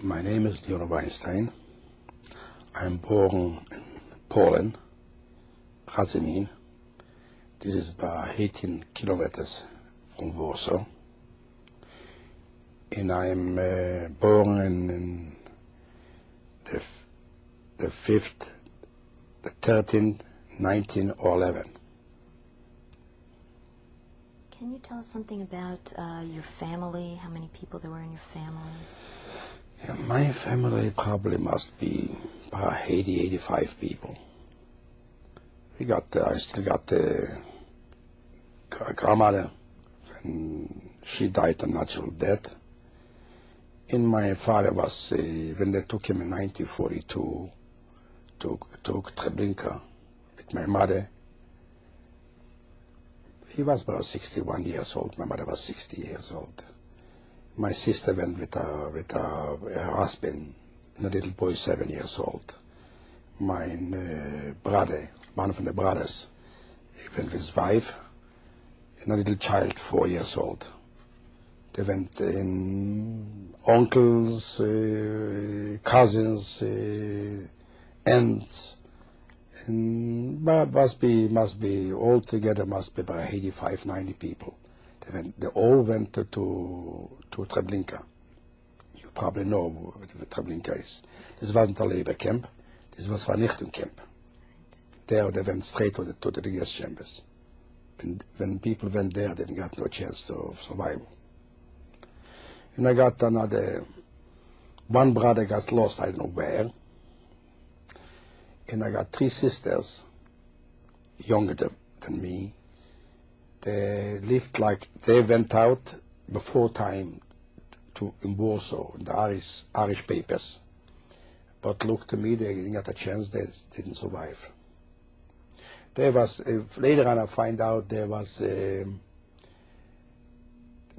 My name is Weinstein. I'm born in Poland, Razumin. This is about 18 kilometers from Warsaw. And I'm born in the 5th, the 13th, 1911. Can you tell us something about your family, how many people there were in your family? Yeah, my family probably must be about 80, 85 people. I still got the grandmother, and she died a natural death. And my father was, when they took him in 1942, took Treblinka with my mother. He was about 61 years old. My mother was 60 years old. My sister went with her husband, and a little boy 7 years old. My brother, one of the brothers, he went with his wife, and a little child 4 years old. They went in uncles, cousins, aunts, and must be altogether must be about 85, 90 people. They all went to Treblinka. You probably know what Treblinka is. This wasn't a labor camp. This was a Vernichtung camp. There they went straight to the gas chambers. When people went there, they got no chance to survive. And I got one brother got lost, I don't know where. And I got 3 sisters, younger than me. They lived they went out before time in Warsaw, in the Irish papers. But look to me, they didn't get a chance, they didn't survive. There was, later on I find out there was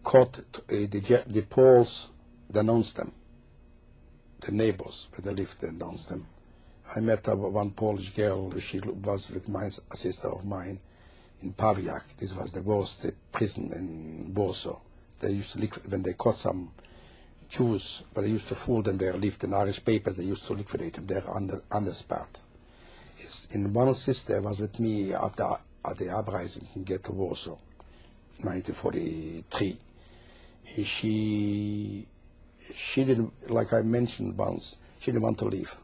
caught, the Poles denounced them. The neighbors where they lived denounced them. I met one Polish girl, she was with a sister of mine, in Pawiak. This was the worst prison in Warsaw. They used to when they caught some Jews, but they used to fool them. They lived in Irish papers. They used to liquidate them there on the spot. In one sister was with me at the uprising in ghetto Warsaw, 1943. She didn't, like I mentioned once, she didn't want to leave.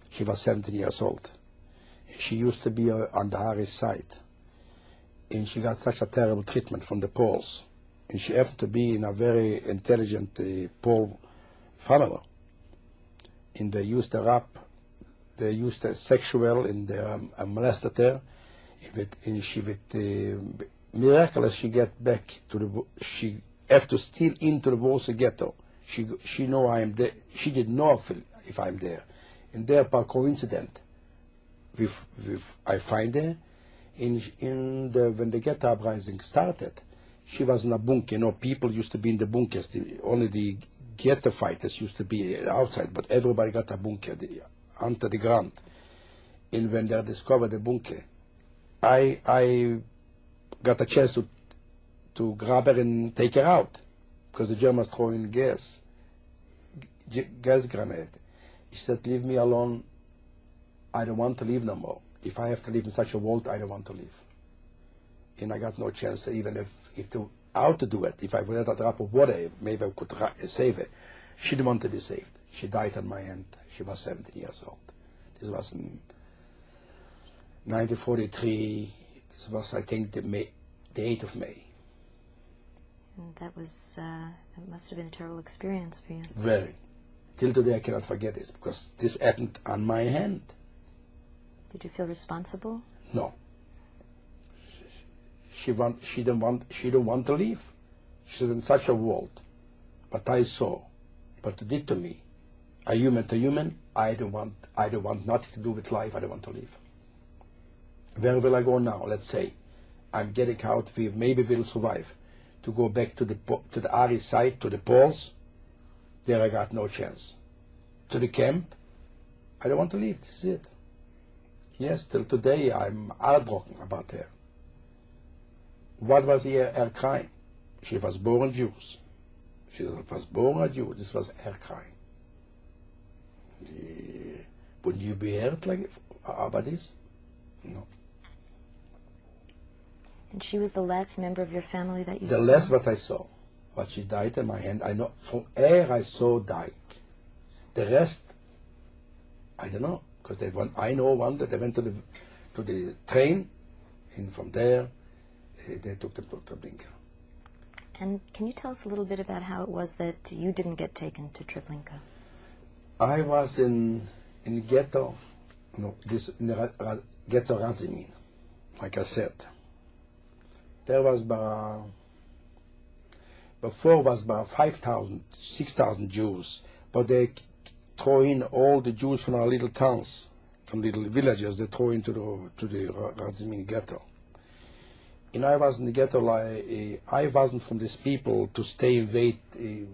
She was 17 years old. She used to be on the Irish side. And she got such a terrible treatment from the Poles. And she happened to be in a very intelligent Pole family. And they used the rap, they used the sexual, and they molested her. And she, miraculous, she get back to she have to steal into the Warsaw ghetto. She know I am there. She didn't know if I'm there. And there, by coincidence, I find her. When the ghetto uprising started, she was in a bunker. You know, people used to be in the bunkers. Only the ghetto fighters used to be outside, but everybody got a bunker under the ground. And when they discovered the bunker, I got a chance to grab her and take her out, because the Germans throw in gas grenade. She said, "Leave me alone. I don't want to leave no more. If I have to live in such a world, I don't want to live." And I got no chance, even how to do it. If I would have a drop of water, maybe I could save her. She didn't want to be saved. She died on my hand. She was 17 years old. This was in 1943. This was, I think, the 8th of May. And that was, it must have been a terrible experience for you. Very. Till today I cannot forget this, because this happened on my hand. Did you feel responsible? No. She don't want to leave. She's in such a world. But I saw what it did to me. A human to human, I don't want nothing to do with life. I don't want to leave. Where will I go now? Let's say I'm getting out. Maybe we'll survive. To go back to the Irish side, to the Poles. There I got no chance. To the camp, I don't want to leave. This is it. Yes, till today I'm heartbroken about her. What was her crime? She was born Jews. She was born a Jew. This was her crime. Wouldn't you be hurt like about this? No. And she was the last member of your family that you The saw? last what I saw. But she died in my hand. I know from her I saw dying. The rest, I don't know, because I know one that they went to the train, and from there they took them to Treblinka. And can you tell us a little bit about how it was that you didn't get taken to Treblinka? I was in ghetto, in the ghetto Razimin, like I said. There was before was about 5,000, 6,000 Jews, but they throw in all the Jews from our little towns, from little villages. They throw into the Razimin ghetto. And I was in the ghetto. I wasn't from these people to stay and wait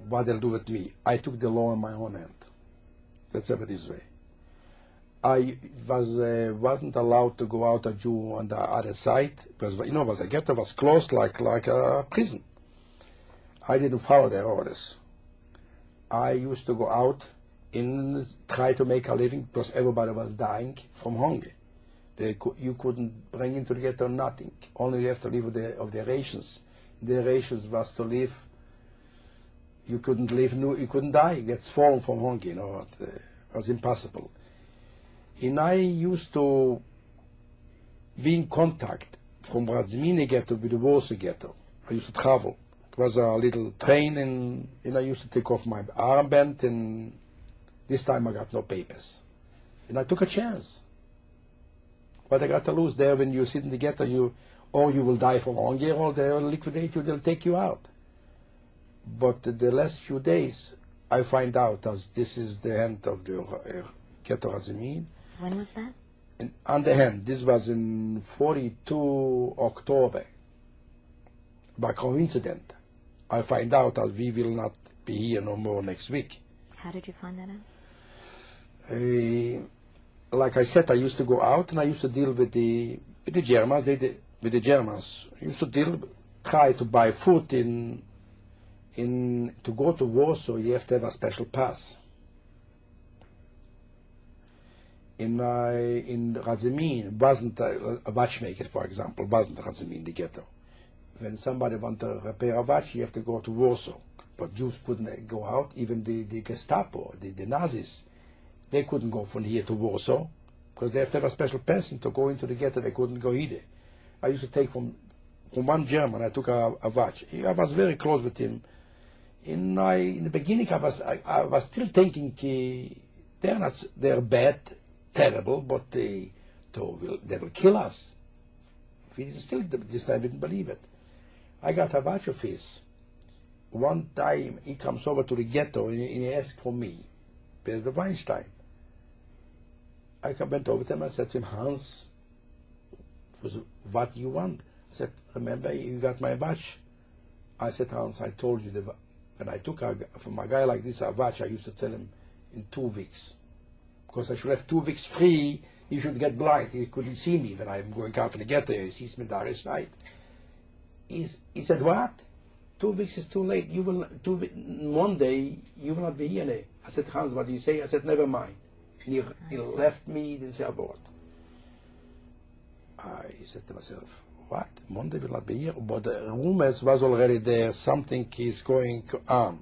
what they'll do with me. I took the law in my own hand. Let's have it this way. I wasn't allowed to go out a Jew on the other side because the ghetto was closed like a prison. I didn't follow their orders. I used to go out and try to make a living because everybody was dying from hunger. You couldn't bring into the ghetto nothing. Only you have to live of the rations. The rations was to live. You couldn't live. You couldn't die. You get fallen from hunger. It was impossible. And I used to be in contact from Razmini ghetto with the Warsaw ghetto. I used to travel. It was a little train, and I used to take off my armband, and this time I got no papers. And I took a chance. But I got to lose there. When you sit in the ghetto, or you will die from hunger, or they will liquidate you, they'll take you out. But the last few days, I find out as this is the end of the ghetto Razimin. When was that? On the hand, this was in 42 October. By coincidence, I find out that we will not be here no more next week. How did you find that out? Like I said, I used to go out and I used to deal with the Germans. With the Germans, I used to try to buy food to go to Warsaw. You have to have a special pass. In Razimin wasn't a watchmaker, for example, wasn't Razimin the ghetto. When somebody want to repair a watch, you have to go to Warsaw. But Jews couldn't go out. Even the Gestapo, the Nazis, they couldn't go from here to Warsaw because they have to have a special person to go into the ghetto. They couldn't go either. I used to take from one German. I took a watch. I was very close with him. In the beginning, I was still thinking they're bad, terrible, but they will kill us. Still, this time I didn't believe it. I got a watch of his. One time he comes over to the ghetto and he asked for me. Where's the Weinstein? I went over to him and said to him, Hans, what do you want? I said, remember you got my watch? I said, Hans, I told you when I took from a guy like this a watch, I used to tell him in 2 weeks. Because I should have 2 weeks free, he should get blind. He couldn't see me when I'm going out in the ghetto. He sees me on the other side. He said, what? 2 weeks is too late. Monday, you will not be here. I said, Hans, what do you say? I said, never mind. And he left me, he didn't say a word. I said to myself, what? Monday will not be here? But the rumors was already there. Something is going on.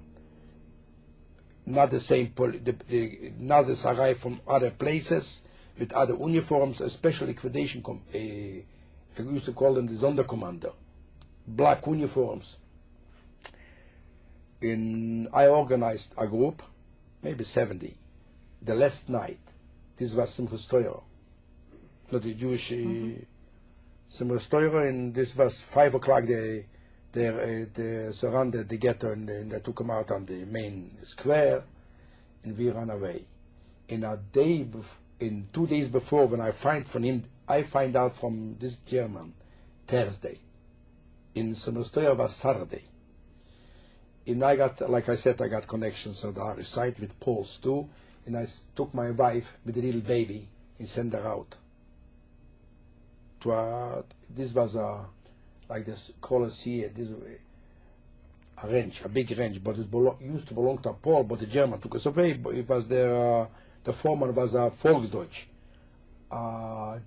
Not the same. The Nazis arrive from other places with other uniforms, a special liquidation. I used to call them the Sonderkommando. Black uniforms. I organized a group, maybe 70. The last night, this was Simchas Torah, not the Jewish Simchas Torah, and this was 5 o'clock. They surrounded the ghetto and they took him out on the main square, and we ran away. In 2 days before, when I find out from this German Thursday. In Simchas Torah was Saturday. And I got, like I said, I got connections on the other side with Poles too. And I took my wife with the little baby and sent her out. This was like this Colosseum, this a ranch, a big ranch, but it used to belong to Paul, but the German took us away. It was their The foreman was a Volksdeutsch, a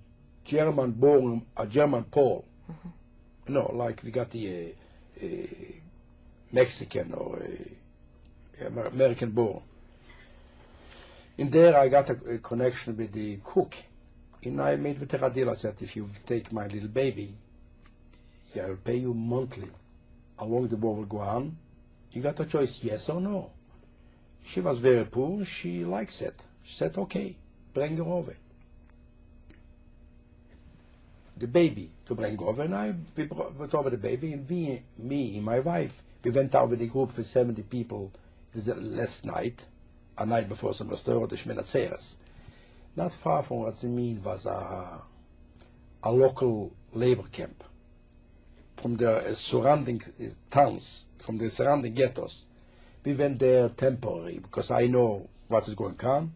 German-born, a German Pole. You know, like we got the Mexican or American-born. In there, I got a connection with the cook. And I made with her a deal. I said, if you take my little baby, I'll pay you monthly. How long the war will go on? You got a choice, yes or no. She was very poor. She likes it. She said, okay, bring her over. The baby to bring over, and we brought over the baby, and me and my wife, we went out with a group of 70 people last night, a night before some restaurant, the Shmenatzeres. Not far from what they mean was a local labor camp. From the surrounding towns, from the surrounding ghettos. We went there temporarily because I know what is going on.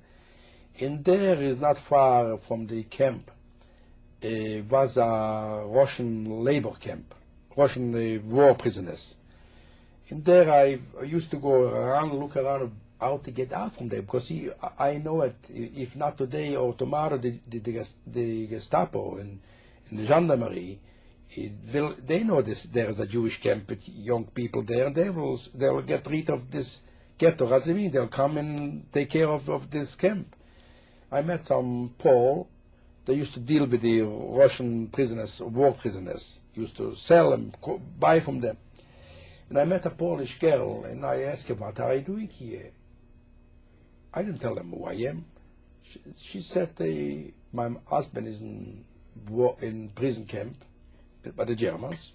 And there is not far from the camp was a Russian labor camp, Russian war prisoners. And there I used to go around, look around how to get out from there because I know it. If not today or tomorrow, the Gestapo and the gendarmerie. They know this. There is a Jewish camp with young people there, and they'll get rid of this ghetto. Razimi, they'll come and take care of this camp. I met some Paul. They used to deal with the Russian prisoners, war prisoners. Used to sell them, buy from them. And I met a Polish girl, and I asked her, "What are you doing here?" I didn't tell them who I am. She said, "My husband is in prison camp by the Germans,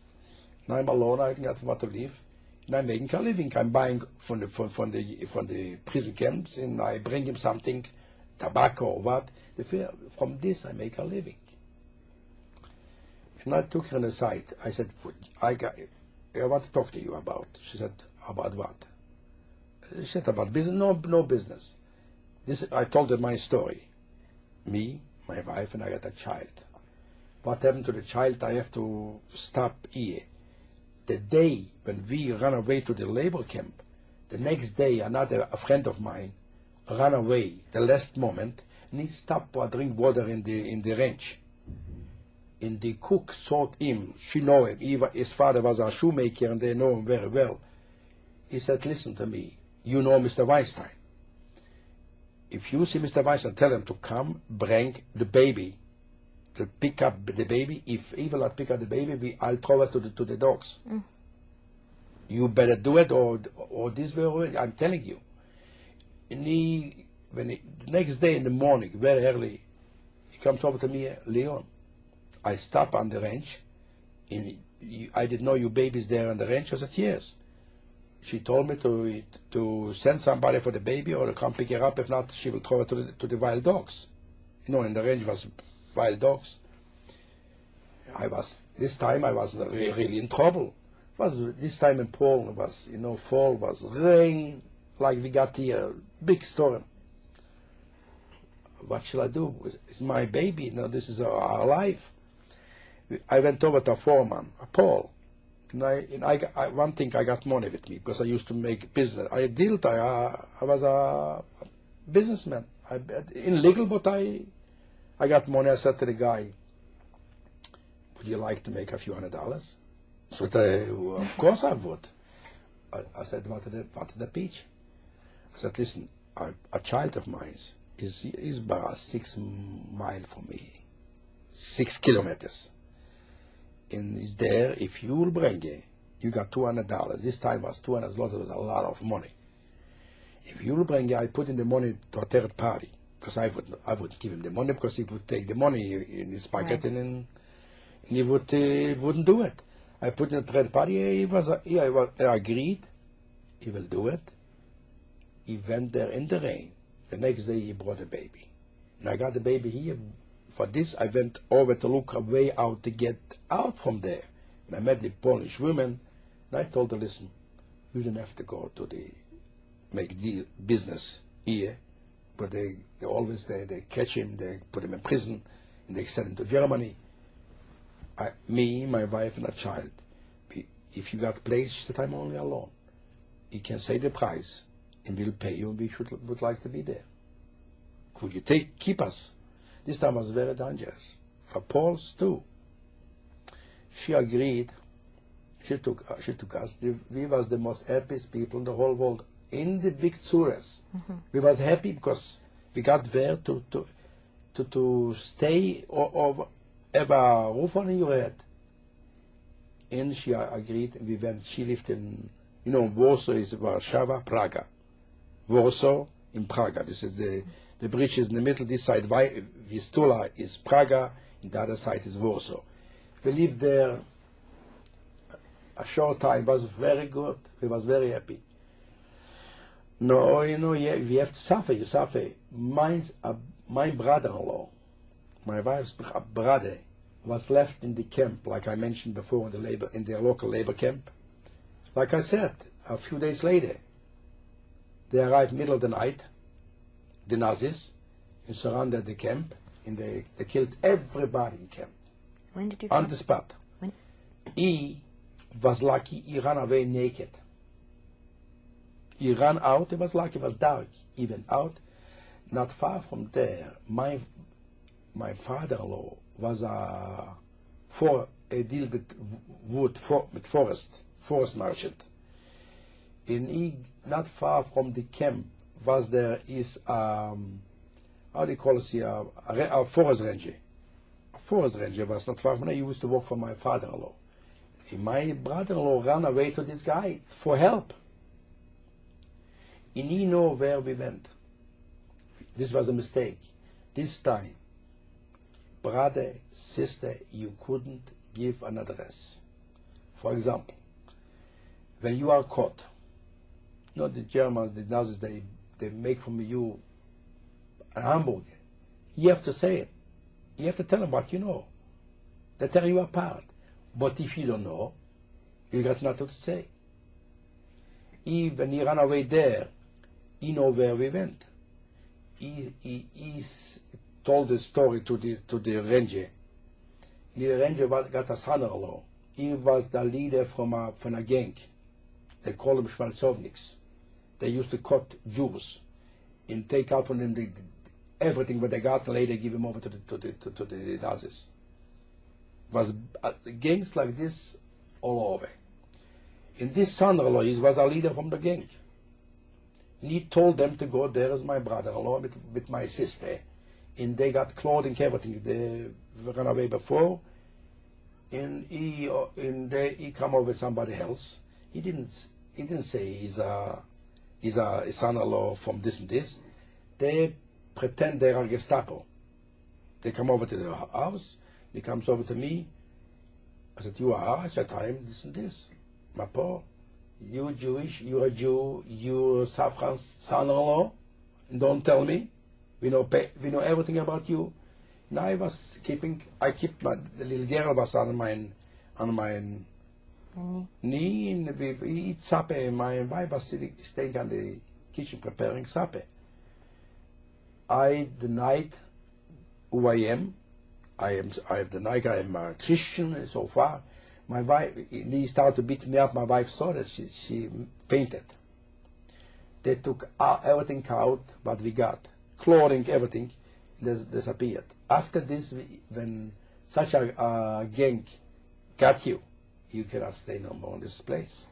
and I'm alone. I don't have what to live, and I'm making a living. I'm buying from the prison camps, and I bring him something, tobacco or what. From this, I make a living." And I took her aside. I said, I want to talk to you about." She said, "About what?" She said, "About business." No business. I told her my story. Me, my wife, and I got a child. What happened to the child? I have to stop here. The day when we ran away to the labor camp, the next day a friend of mine ran away the last moment, and he stopped to drink water in the ranch. And the cook saw him. She know him. His father was a shoemaker, and they know him very well. He said, "Listen to me. You know Mr. Weinstein. If you see Mr. Weinstein, tell him to come, bring the baby, to pick up the baby. If he will not pick up the baby, I'll throw it to the dogs. You better do it, or this way, I'm telling you." And the next day in the morning, very early, he comes over to me, "Leon, I stop on the ranch, and I didn't know your baby's there on the ranch." I said, "Yes." She told me to send somebody for the baby or to come pick her up. If not, she will throw it to the wild dogs. You know, in the range was wild dogs. This time I was really in trouble. This time in Poland was, fall was rain, like we got here, big storm. What shall I do? It's my baby. This is our life. I went over to a foreman, Paul. And one thing, I got money with me because I used to make business. I was a businessman. Illegal, but I got money. I said to the guy, "Would you like to make a few $100s?" So of course I would. I said, what is the pitch? I said, "Listen, a child of mine is about 6 miles from me, 6 kilometers. And is there, if you will bring it, you got $200. This time was $200, was a lot of money. If you will bring it, I put in the money to a third party, because I wouldn't give him the money, because he would take the money in his pocket and he wouldn't do it. I put in a third party, he agreed, he will do it. He went there in the rain. The next day he brought a baby. And I got the baby here. For this, I went over to look a way out to get out from there. And I met the Polish woman, and I told her, "Listen, you don't have to go to make the business here." But they catch him, they put him in prison, and they send him to Germany. Me, my wife, and a child. If you got a place, she said, "I'm only alone. You can say the price, and we'll pay you, and we would like to be there." Could you keep us? This time was very dangerous. For Poles too. She agreed. She took us. We was the most happiest people in the whole world. In the big Tsures. We was happy because we got there to stay or have a roof on your head. And she agreed. We went. She lived in, Warsaw is Warsaw, Praga. Warsaw in Praga. This is the bridge is in the middle. This side, Vistula, is Praga, and the other side is Warsaw. We lived there a short time. It was very good. We was very happy. No, we have to suffer. You suffer. My brother-in-law, my wife's brother, was left in the camp, like I mentioned before, in the local labor camp. Like I said, a few days later, they arrived middle of the night, the Nazis, and surrounded the camp, and they killed everybody in camp. When did you on the spot. When? He was lucky, he ran away naked. He ran out, he was lucky, it was dark. He went out. Not far from there, my father-in-law was a deal with wood, with forest merchant. And he, not far from the camp, is how do you call it here, a forest ranger. A forest ranger was not far from there. He used to work for my father-in-law. And my brother-in-law ran away to this guy for help. And he knew where we went. This was a mistake. This time, brother, sister, you couldn't give an address. For example, when you are caught, the Germans, the Nazis, they make from you an hamburger. You have to say it. You have to tell them what you know. They tear you apart. But if you don't know, you got nothing to say. When he ran away there, he know where we went. He told the story to the ranger. The ranger got a son-in-law. He was the leader from a gang. They call them Schmalzovniks. They used to cut Jews and take out from them everything what they got, and later give them over to the Nazis. It was gangs like this all over. And this son-in-law was a leader from the gang. And he told them to go there as my brother-in-law with my sister. And they got clothing, everything. They ran away before. And he come over with somebody else. He didn't say he's a son-in-law from this and this. They pretend they are Gestapo. They come over to the house. He comes over to me. I said, you are? I said, I am this and this. My Paul, you Jewish, you're a Jew, you're Safran's son-in-law, and don't tell me. We know everything about you. Now I kept the little girl was on my knee, and we eat supper. My wife was staying on the kitchen preparing supper. I denied who I am. I denied I am a Christian, and so far. My wife, he started to beat me up. My wife saw that she fainted. They took everything out what we got, clothing, everything, disappeared. After this, when such a gang got you, you cannot stay no more in this place.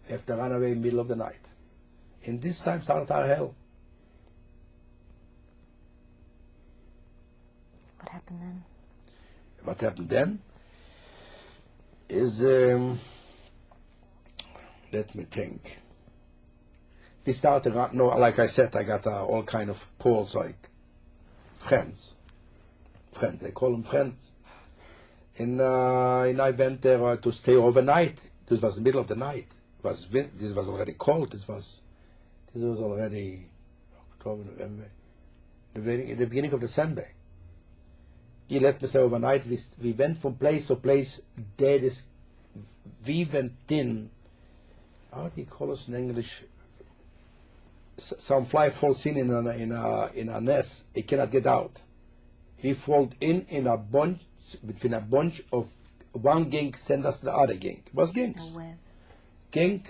You have to run away in the middle of the night. And this time started our hell. What happened then? What happened then is, let me think. We started, like I said, I got all kind of Poles, like friends, they call them friends. And I went there to stay overnight. This was the middle of the night. This was already cold. This was already October, November, the beginning of December. He let me stay overnight. We went from place to place. We went in, how do you call us in English? Some fly falls in a nest. It cannot get out. He fall in a bunch, between a bunch of one gang send us to the other gang. It was gangs. Gang,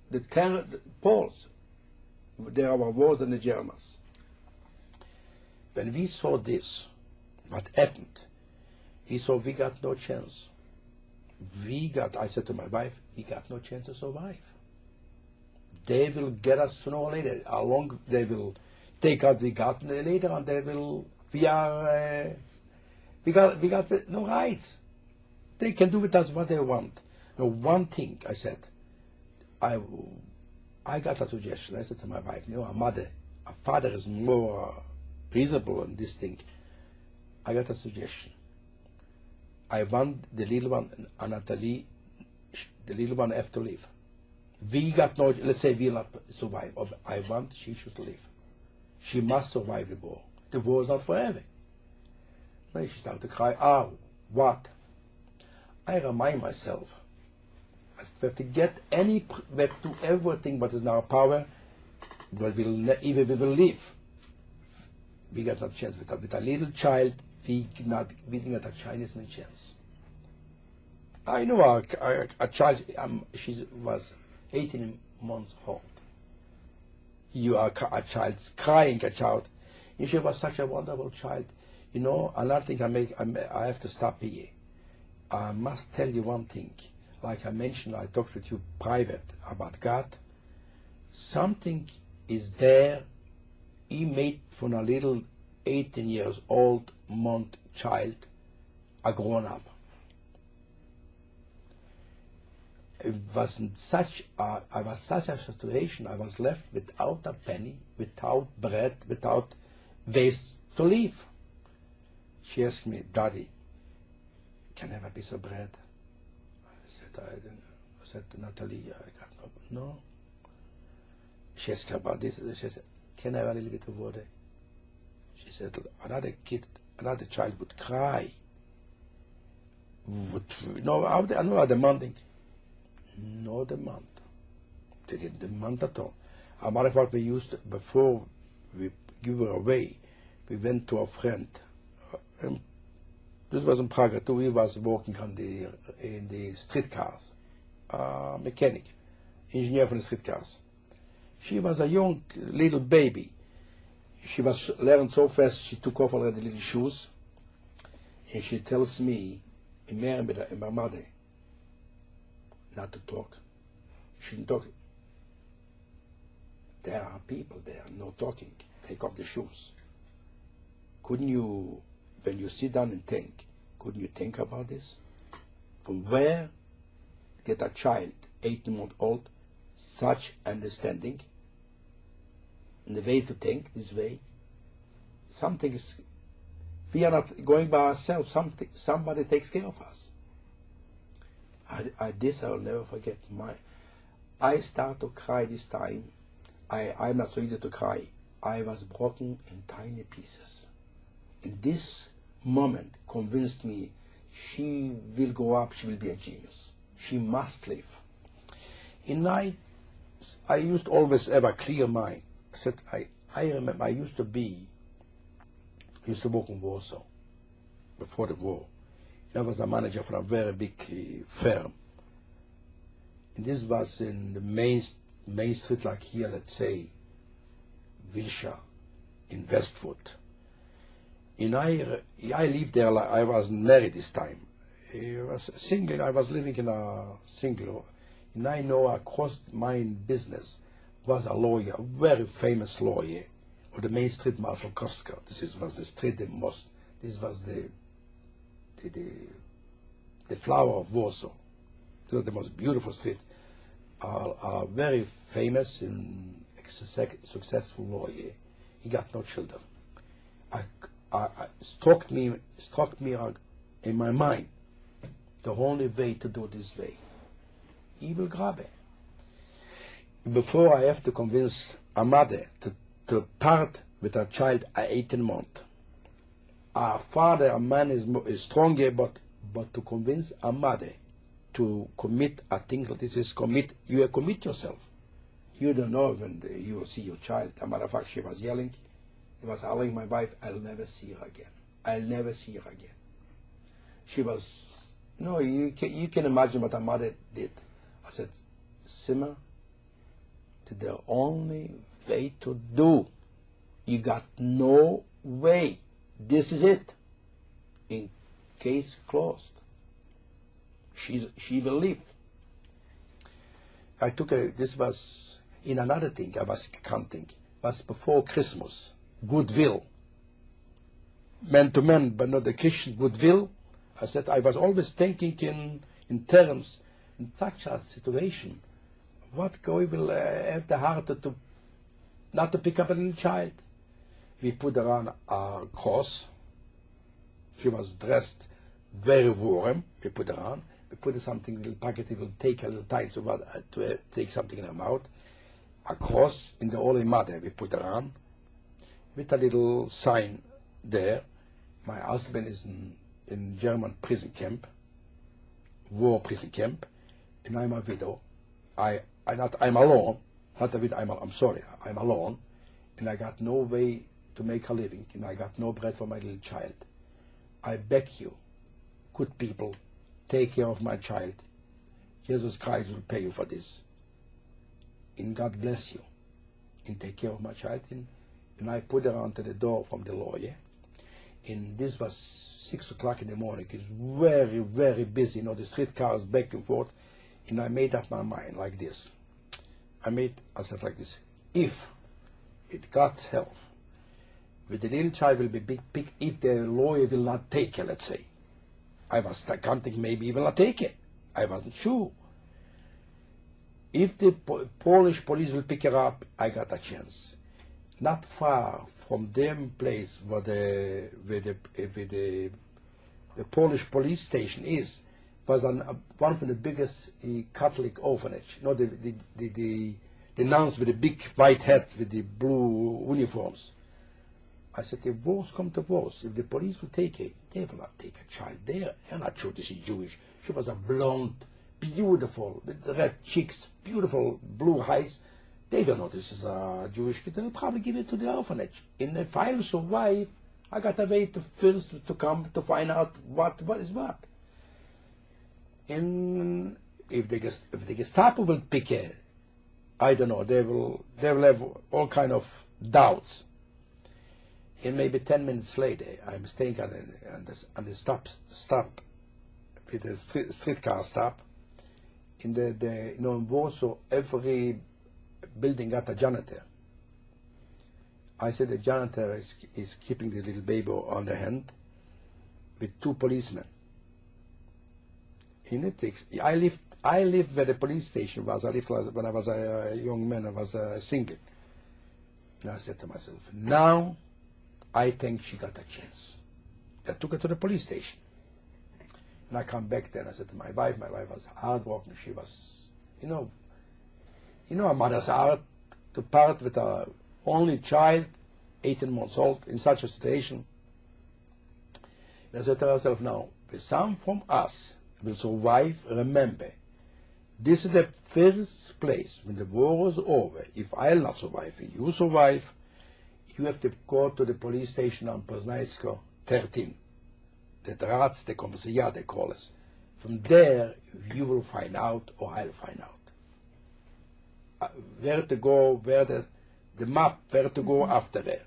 the Poles. They are worse than the Germans. when we saw this, what happened, we saw we got no chance. I said to my wife, we got no chance to survive. They will get us sooner or later. How long they will take out the got later, and we got no rights. They can do with us what they want. Now, one thing I said, I got a suggestion. I said to my wife, a father is more reasonable in this thing. I got a suggestion. I want the little one, Anatoly, the little one have to live. We got no, let's say we'll not survive. I want she should live. She must survive the war. The war is not forever. Then she started to cry, what? I remind myself, I said, we have to get we have to do everything what is in our power, but even we will live. We got no chance. With a little child, we didn't get a Chinese no chance. I know a child, she was 18 months old. You are a child, crying a child. And she was such a wonderful child. You know, another thing I have to stop here. I must tell you one thing. Like I mentioned, I talked with you private about God. Something is there. He made from a little 18 years old month child a grown up. It wasn't such a situation. I was left without a penny, without bread, without ways to live. She asked me, Daddy, can I have a piece of bread? I said, Natalie, I got no. She asked about this. She said, can I have a little bit of water? She said, another child would cry. No demanding. No demand. They didn't demand at all. As a matter of fact, before we give her away, we went to a friend. This was in Prague too. He was working in the streetcars, mechanic, engineer for the streetcars. She was a young little baby. She was learning so fast. She took off already the little shoes, and she tells me, in my mother, not to talk. Shouldn't talk. There are people there, no talking. Take off the shoes. Couldn't you, when you sit down and think, couldn't you think about this? From where get a child, 18-month old, such understanding, and the way to think this way? Something is, we are not going by ourselves. Somebody takes care of us. This I will never forget. I start to cry this time. I'm not so easy to cry. I was broken in tiny pieces. And this moment convinced me she will grow up, she will be a genius. She must live. And I used to always have a clear mind. I said, I remember I used to work in Warsaw before the war. I was a manager for a very big firm. And this was in the main street, like here, let's say, Wilshire, in Westwood. And I lived there, like I wasn't married this time. I was single, I was living in a single. And I know across my business was a lawyer, a very famous lawyer, of the main street, Marszałkowska. This was the street, this was the flower of Warsaw. It was the most beautiful street. A very famous and successful lawyer. He got no children. Struck me in my mind, the only way to do this way. He will grab it. Before I have to convince a mother to part with her child at 18 months. A father, a man is stronger, but to convince a mother to commit a thing like this is you commit yourself. You don't know when you will see your child. As a matter of fact, she was yelling. He was telling my wife, I'll never see her again. I'll never see her again. She was, you can imagine what a mother did. I said, Simmer, the only way to do, You got no way. This is it. In case closed. She will leave. I took this was in another thing I was counting. Was before Christmas. Goodwill. Man to man, but not the Christian goodwill. I said I was always thinking in terms, in such a situation, what guy will have the heart to not to pick up a little child? We put her on a cross. She was dressed very warm. We put her on. We put her something in a little pocket. It will take a little time to take something in her mouth. A cross in the Holy Mother. We put her on with a little sign there. My husband is in German prison camp, war prison camp, and I'm a widow. I'm alone. Not a widow. I'm sorry. I'm alone, and I got no way to make a living, and I got no bread for my little child. I beg you, good people, take care of my child. Jesus Christ will pay you for this. And God bless you. And take care of my child. And I put her onto the door from the lawyer. And this was 6 o'clock in the morning. It's very, very busy. You know, the streetcars back and forth. And I made up my mind like this. I said like this. If it God's help, with the little child will be big, if the lawyer will not take it, let's say. I was counting maybe he will not take it. I wasn't sure. If the Polish police will pick her up, I got a chance. Not far from them place where the Polish police station is, was one of the biggest Catholic orphanage. You know, the nuns with the big white hats with the blue uniforms. I said, if worse come to worse, if the police will take it, they will not take a child there. They're not sure this is Jewish. She was a blonde, beautiful, with red cheeks, beautiful blue eyes. They don't know this is a Jewish kid. They'll probably give it to the orphanage. And if I survive, I got to wait first to come to find out what is what. And if the Gestapo will pick it, I don't know. They will have all kind of doubts. And maybe 10 minutes later, I'm staying on the stop with the streetcar stop. In in Warsaw, every building got a janitor. I said the janitor is keeping the little baby on the hand with 2 policemen. And it takes. I lived where the police station was. I lived when I was a young man. I was single. And I said to myself, now I think she got a chance. I took her to the police station. And I come back then. I said to my wife was heartbroken. She was, you know a mother's heart to part with her only child, 18 months old, in such a situation. And I said to herself, now, if some from us will survive, remember, this is the first place when the war is over. If I'll not survive and you survive, you have to go to the police station on Poznansko 13. The Drats, the Commissariat, they call us. From there, you will find out, or I'll find out. Where to go, where the map, where to go after there.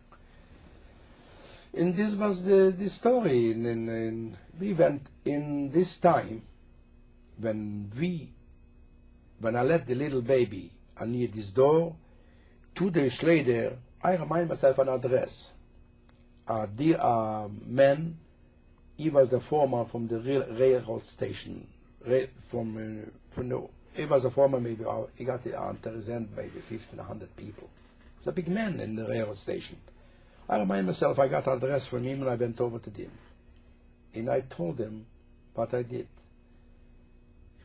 And this was the story. And we went in this time, when I let the little baby near this door, 2 days later, I remind myself an address. The man, he was the foreman from the railroad station. He was a foreman, maybe he got the represent maybe 1,500 people. He was a big man in the railroad station. I remind myself I got an address from him and I went over to him. And I told him what I did.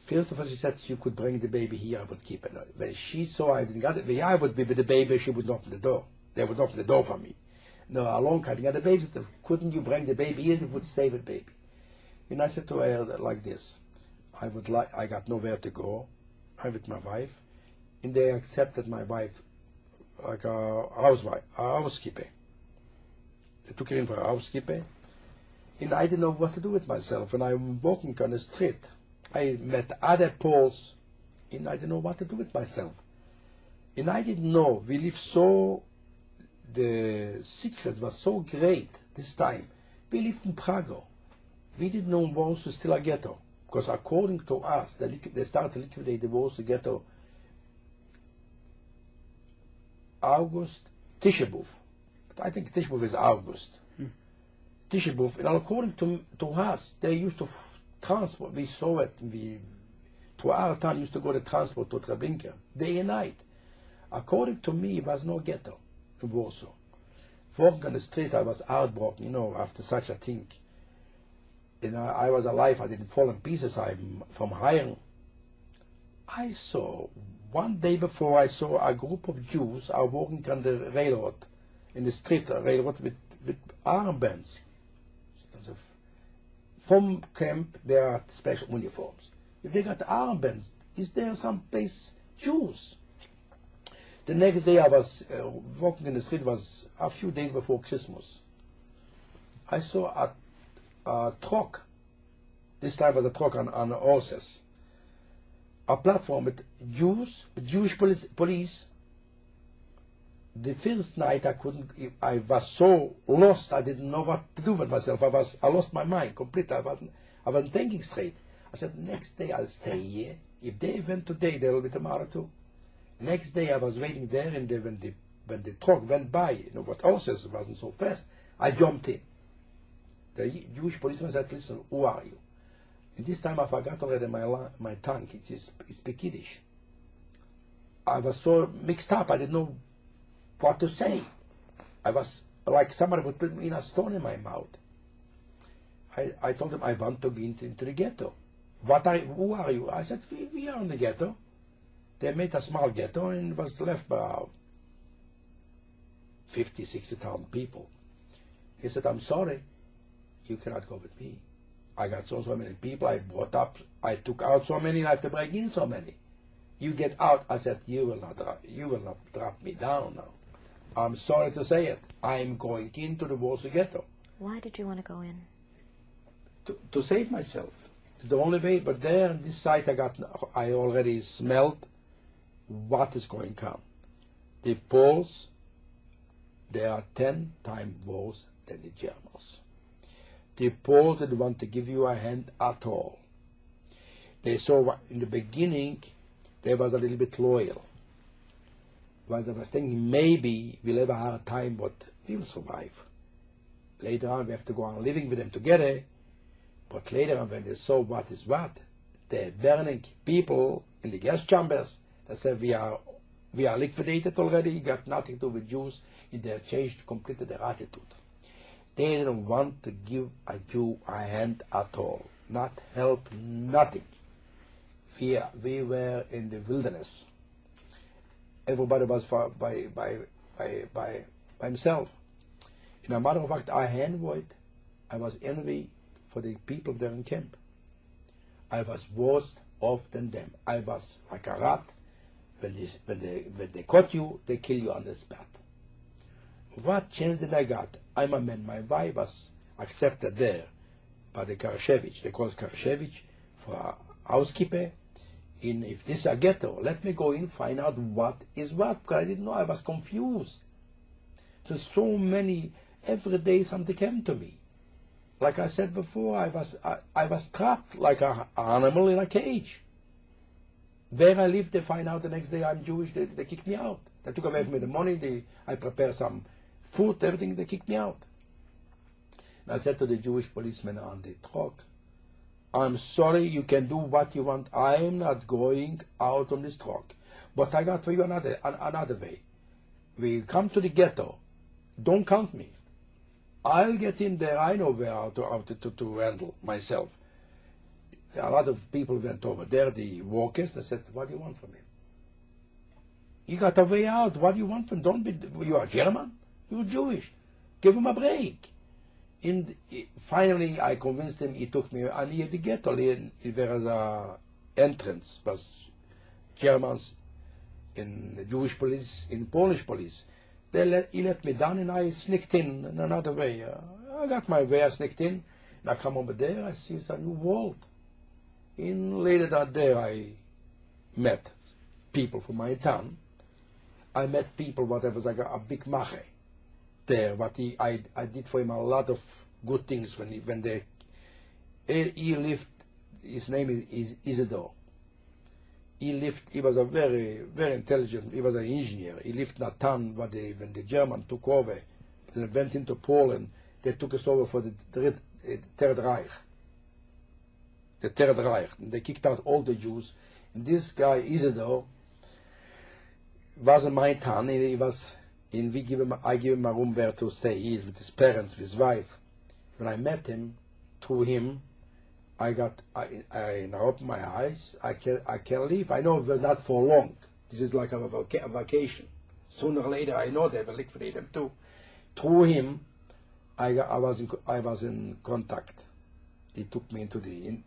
First of all, she said you could bring the baby here, I would keep it. When she saw I didn't get it, where I would be with the baby, she would open the door. They would open the door for me. No, along I didn't get the baby. Said, couldn't you bring the baby here? It would stay with baby. And I said to her like this, I got nowhere to go. I'm with my wife. And they accepted my wife like a housekeeper. They took her in for a housekeeper. And I didn't know what to do with myself. And I'm walking on the street. I met other Poles, and I didn't know what to do with myself. And I didn't know, we live so, the the secret was so great this time. We lived in Prague. We didn't know Warsaw was still a ghetto. Because according to us, they started to liquidate the Warsaw ghetto August Tisha B'Av. But I think Tisha B'Av is August. Tisha B'Av, and according to us, they used to transport, we saw it, to our town used to go to transport to Treblinka, day and night. According to me, it was no ghetto in Warsaw. Walking on the street, I was heartbroken, after such a thing. I was alive, I didn't fall in pieces, I'm from Hayern. I saw, one day before, I saw a group of Jews are walking on the railroad, in the street, railroad with armbands. From camp, there are special uniforms. If they got armbands, is there some place Jews? The next day I was walking in the street, was a few days before Christmas. I saw a truck. This time was a truck on horses. A platform with Jews, with Jewish police. The first night I was so lost, I didn't know what to do with myself. I lost my mind completely. I wasn't thinking straight. I said, next day I'll stay here. If they went today, they will be tomorrow too. Next day I was waiting there, and when the truck went by, what horses wasn't so fast, I jumped in. The Jewish policeman said, listen, who are you? And this time I forgot already my tongue. It's speak Yiddish. I was so mixed up, I didn't know what to say. I was like somebody would put me in a stone in my mouth. I told him I want to be into the ghetto. Who are you? I said, we are in the ghetto. They made a small ghetto and was left by about 50, 60,000 people. He said, I'm sorry, you cannot go with me. I got so many people, I took out so many, I have to bring in so many. You get out. I said, you will not drop me down now. I'm sorry to say it. I'm going into the Warsaw ghetto. Why did you want to go in? To save myself. It's the only way. But there on this side I already smelled what is going on. The Poles, they are 10 times worse than the Germans. The Poles didn't want to give you a hand at all. They saw in the beginning they was a little bit loyal. But I was thinking maybe we'll have a hard time, but we will survive. Later on we have to go on living with them together. But later on when they saw what is what, they're burning people in the gas chambers. They said we are liquidated already, got nothing to do with Jews, and they changed completely their attitude. They didn't want to give a Jew a hand at all, not help, nothing. We were in the wilderness. Everybody was by himself. In a matter of fact, I was envy for the people there in camp. I was worse off than them. I was like a rat. When they caught you, they kill you on the spot. What chance did I got? I'm a man. My wife was accepted there by the Karashevich. They called Karashevich for a housekeeper. And if this is a ghetto, let me go in, find out what is what, because I didn't know. I was confused. There's so many, every day something came to me. Like I said before, I was trapped like an animal in a cage. Where I live, they find out the next day I'm Jewish, they kick me out. They took away from me the money, I prepare some food, everything, they kicked me out. And I said to the Jewish policeman on the truck, I'm sorry, you can do what you want. I am not going out on this truck. But I got for you another way. We come to the ghetto. Don't count me. I'll get in there. I know how to handle myself. A lot of people went over there, the workers. They said, what do you want from him? You got a way out. What do you want from him? Don't be, you are German? You're Jewish. Give him a break. Finally, I convinced him. He took me near the ghetto. There was an entrance. Was Germans in the Jewish police, in Polish police. He let me down, and I sneaked in another way. I got my way. I sneaked in. And I come over there. I see it's a new world. And later that day, I met people from my town. I met people. What was like a big mache. there, but I did for him a lot of good things he lived. His name is Isidore. He was a very, very intelligent, he was an engineer. He lived in a town when the German took over, they went into Poland, they took us over for the Third Reich. The Third Reich. And they kicked out all the Jews. And this guy, Isidore, was in my town. He was I give him a room where to stay. He is with his parents, with his wife. When I met him, through him, I opened my eyes. I can leave. I know not for long. This is like a vacation. Sooner or later, I know they will liquidate them too. Through him, I was in contact. He took me into the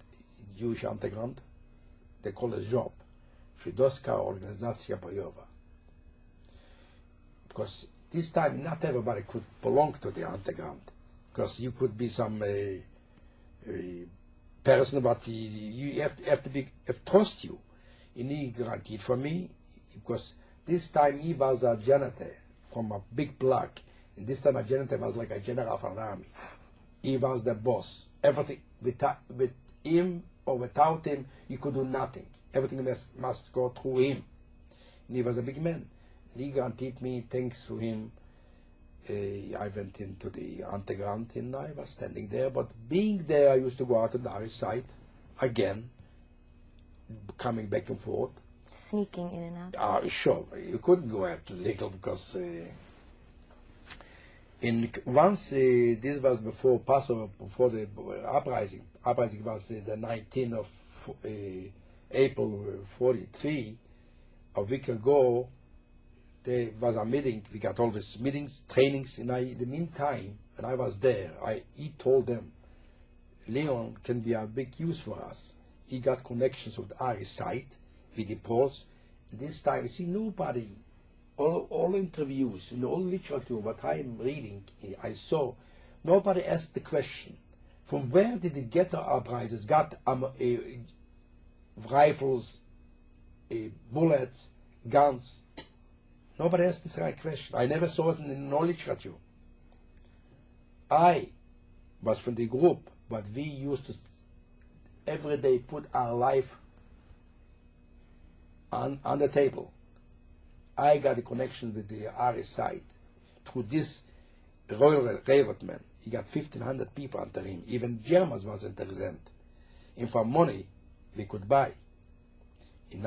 Jewish underground. They call it job. Żydowska Organizacja Bojowa. Because this time not everybody could belong to the underground. Because you could be some person, but you have to trust you. And he guaranteed for me, because this time he was a janitor from a big block. And this time a janitor was like a general of an army. He was the boss. Everything, with him or without him, you could do nothing. Everything must go through him. And he was a big man. He guaranteed me, thanks to him, I went into the underground and I was standing there. But being there, I used to go out on the other side again, coming back and forth. Sneaking in and out? Sure. You couldn't go out little because once this was before Passover, before the uprising. Uprising was the 19th of April 43. A week ago, there was a meeting. We got all these meetings, trainings, and in the meantime, when I was there, he told them, Leon can be a big use for us. He got connections with our side, with the Poles. This time, see, nobody, all interviews, in all literature, what I am reading, I saw, nobody asked the question, from where did the ghetto uprisers got rifles, bullets, guns? Nobody asked this right question. I never saw it in no literature. I was from the group, but we used to every day put our life on the table. I got a connection with the Irish side through this railroadman. He got 1,500 people under him. Even Germans was interested. And for money, we could buy. And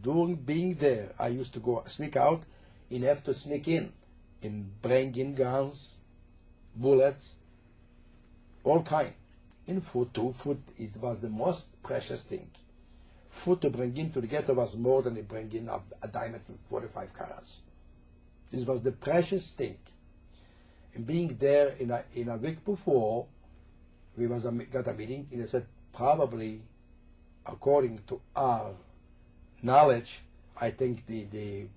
during being there, I used to go sneak out and have to sneak in and bring in guns, bullets, all kind. And food too. Food was the most precious thing. Food to bring into the ghetto was more than they bring in a diamond from 45 carats. This was the precious thing. And being there in a week before, we got a meeting, and they said probably, according to our knowledge, I think the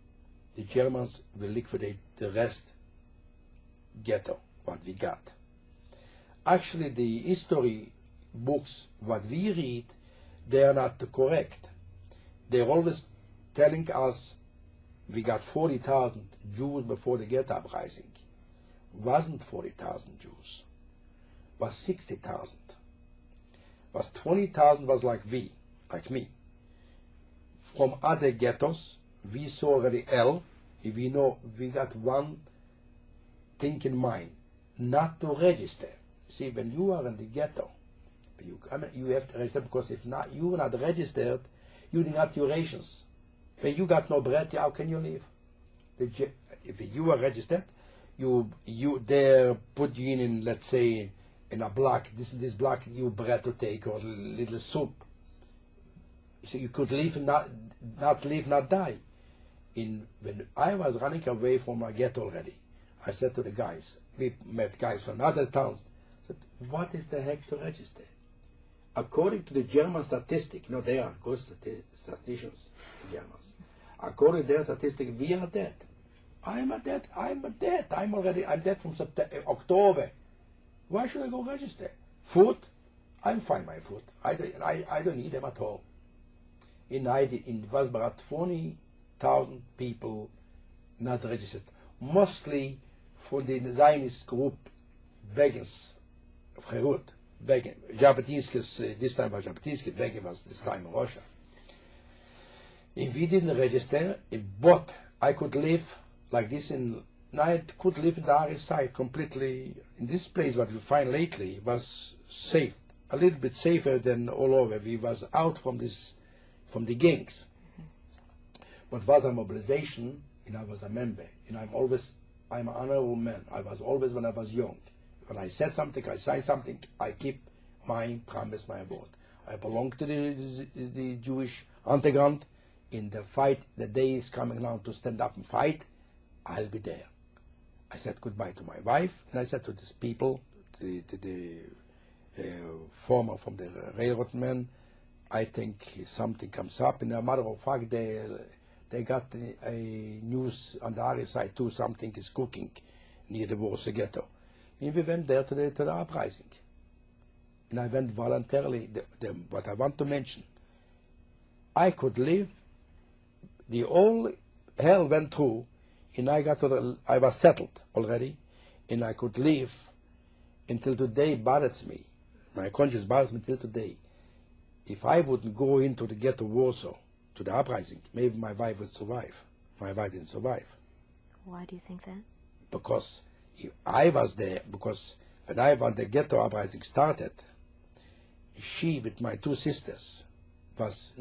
Germans will liquidate the rest ghetto, what we got. Actually, the history books, what we read, they are not correct. They're always telling us we got 40,000 Jews before the ghetto uprising. Wasn't 40,000 Jews. Was 60,000. Was 20,000 was like me. From other ghettos, we saw already we know we got one thing in mind, not to register. See, when you are in the ghetto, you have to register, because if not, you are not registered, you do not your rations. When you got no bread, how can you live? If you are registered, you there put you in, let's say, in a block, this block, you bread to take, or little soup. So you could live and not live, not die. When I was running away from my ghetto already, I said to the guys, we met guys from other towns, I said, what is the heck to register? According to the German statistic, they are good statisticians, the Germans. According to their statistic, we are dead. I'm dead. I'm dead from October. Why should I go register? Food? I'll find my food. I don't need them at all. It was about 20,000 people not registered. Mostly von den Zionist group Begin's Cherut, Begin. Jabotinsky's, this time was Jabotinsky, Begin was this time in Russia. If we didn't register, but I could live like this I could live in the Irish side completely. In this place, what we find lately was safe, a little bit safer than all over. We was out from the gangs. But was a mobilization, and I was a member, and I'm an honorable man. I was always when I was young. When I said something, I signed something, I keep my promise, my word. I belong to the Jewish underground. In the fight, the day is coming now to stand up and fight, I'll be there. I said goodbye to my wife, and I said to these people, the former from the railroad men, I think something comes up. In a matter of fact, they got a news on the other side too, something is cooking near the Warsaw ghetto. And we went there to the uprising. And I went voluntarily. What I want to mention, I could live, the whole hell went through, and I was settled already, and I could live until today bothers me. My conscience bothers me till today. If I wouldn't go into the ghetto Warsaw, to the uprising, maybe my wife would survive. My wife didn't survive. Why do you think that? Because if I was there, because when the ghetto uprising started, she with my two sisters was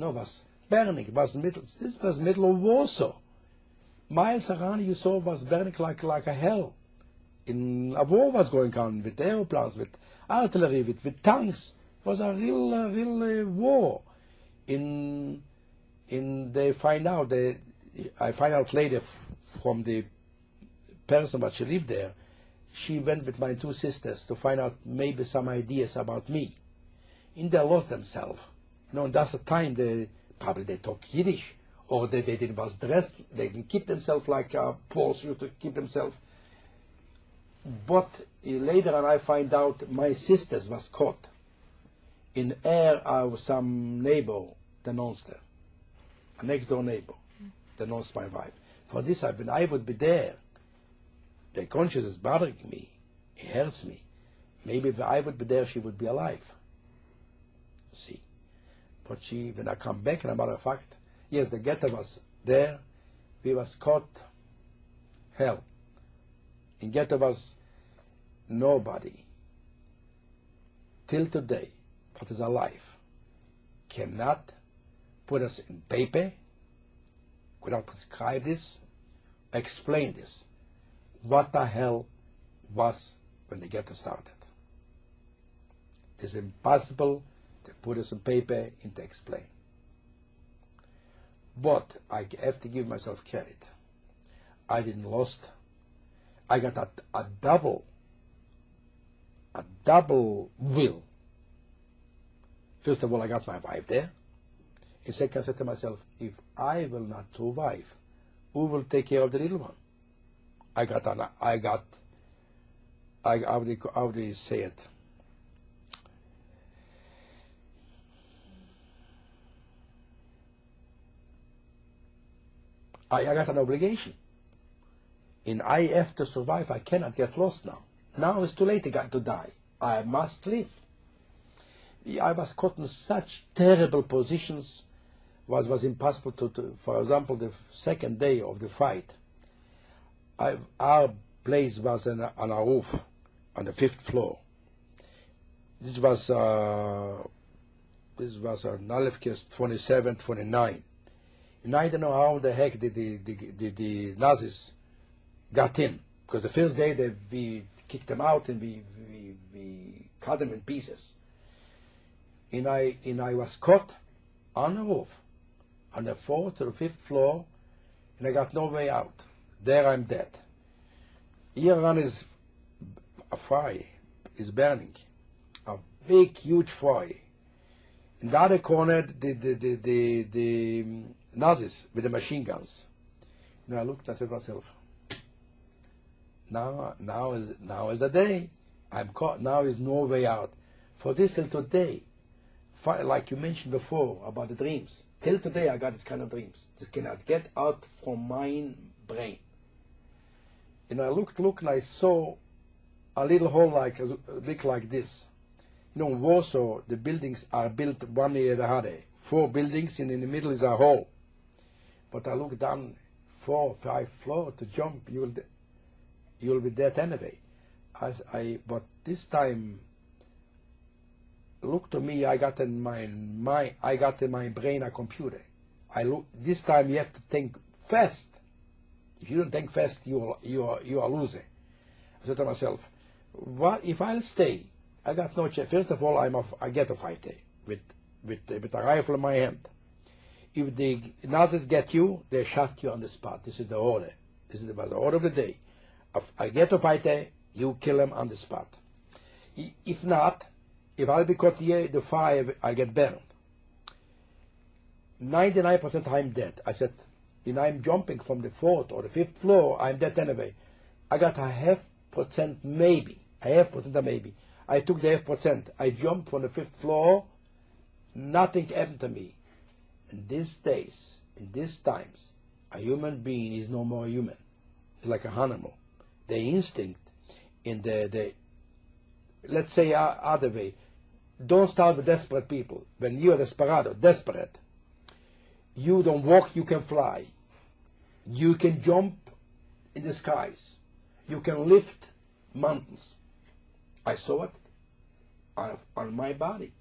burning. This was middle of Warsaw. Miles around you saw was burning like a hell. A war was going on with aeroplanes, with artillery, with tanks. It was a real war. They find out, I find out later from the person that she lived there, she went with my two sisters to find out maybe some ideas about me. And they lost themselves. That's the time they talk Yiddish, or they didn't was dressed, they didn't keep themselves like Poles used to keep themselves. But later on I find out my sisters was caught in air of some neighbor denounced her. A next door neighbor denounced my wife. For this I would be there. The conscience is bothering me. It hurts me. Maybe if I would be there, she would be alive. See. But when I come back, in a matter of fact, yes, the ghetto was there. We was caught hell. In ghetto was nobody till today that is alive cannot put us in paper, could not prescribe this, explain this. What the hell was when the ghetto started? It's impossible to put us in paper and to explain. But I have to give myself credit. I didn't lost. I got a double will. First of all, I got my wife there. And second, I said to myself, if I will not survive, who will take care of the little one? How do you say it? I got an obligation. And I have to survive. I cannot get lost now. Now it's too late to die. I must live. I was caught in such terrible positions, was impossible to for example, the second day of the fight, our place was on a roof, on the 5th floor. This was Nalefkis 27, 29. And I don't know how the heck the Nazis got in, because the first day we kicked them out and we cut them in pieces. And I was caught on the roof, on the 4th or 5th floor, and I got no way out. There I'm dead. Here on is a fire, is burning, a big, huge fire. In the other corner, the Nazis with the machine guns. And I looked, I said to myself, now is the day. I'm caught. Now is no way out. For this till today, like you mentioned before about the dreams, till today I got this kind of dreams. Just cannot get out from my brain. And I looked, and I saw a little hole like big like this. In Warsaw, the buildings are built one near the other. 4 buildings, and in the middle is a hole. But I looked down 4 or 5 floors to jump. You'll be dead anyway. But this time, look to me. I got in my brain a computer. This time you have to think fast. If you don't think fast, you are loser. I said to myself, what if I'll stay? I got no chance. First of all, I'm a ghetto fighter with a rifle in my hand. If the Nazis get you, they shot you on the spot. This is the order. This is the order of the day. A ghetto fighter, you kill him on the spot. If not, if I'll be caught here, the fire, I get burned. 99% I'm dead. I said, and I'm jumping from the 4th or the 5th floor, I'm dead anyway. I got a 0.5% maybe. A 0.5% maybe. I took the 0.5%. I jumped from the 5th floor. Nothing happened to me. In these days, in these times, a human being is no more human. It's like an animal. The instinct in the let's say other way. Don't start with desperate people. When you are desperate, you don't walk, you can fly. You can jump in the skies. You can lift mountains. I saw it on my body.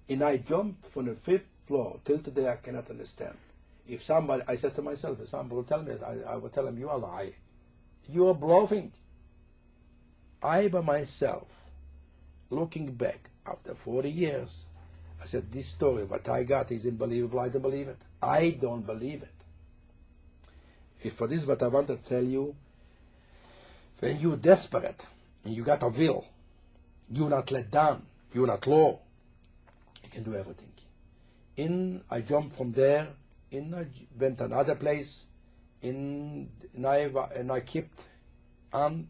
And I jumped from the 5th floor. Till today I cannot understand. If somebody, I said to myself, if somebody will tell me, I will tell him, you are lying. You are bluffing. I by myself, looking back after 40 years, I said, this story, what I got is unbelievable. I don't believe it. I don't believe it. If for this what I want to tell you, when you're desperate and you got a will, you're not let down, you're not low, you can do everything. I jumped from there, I went to another place, and I kept on.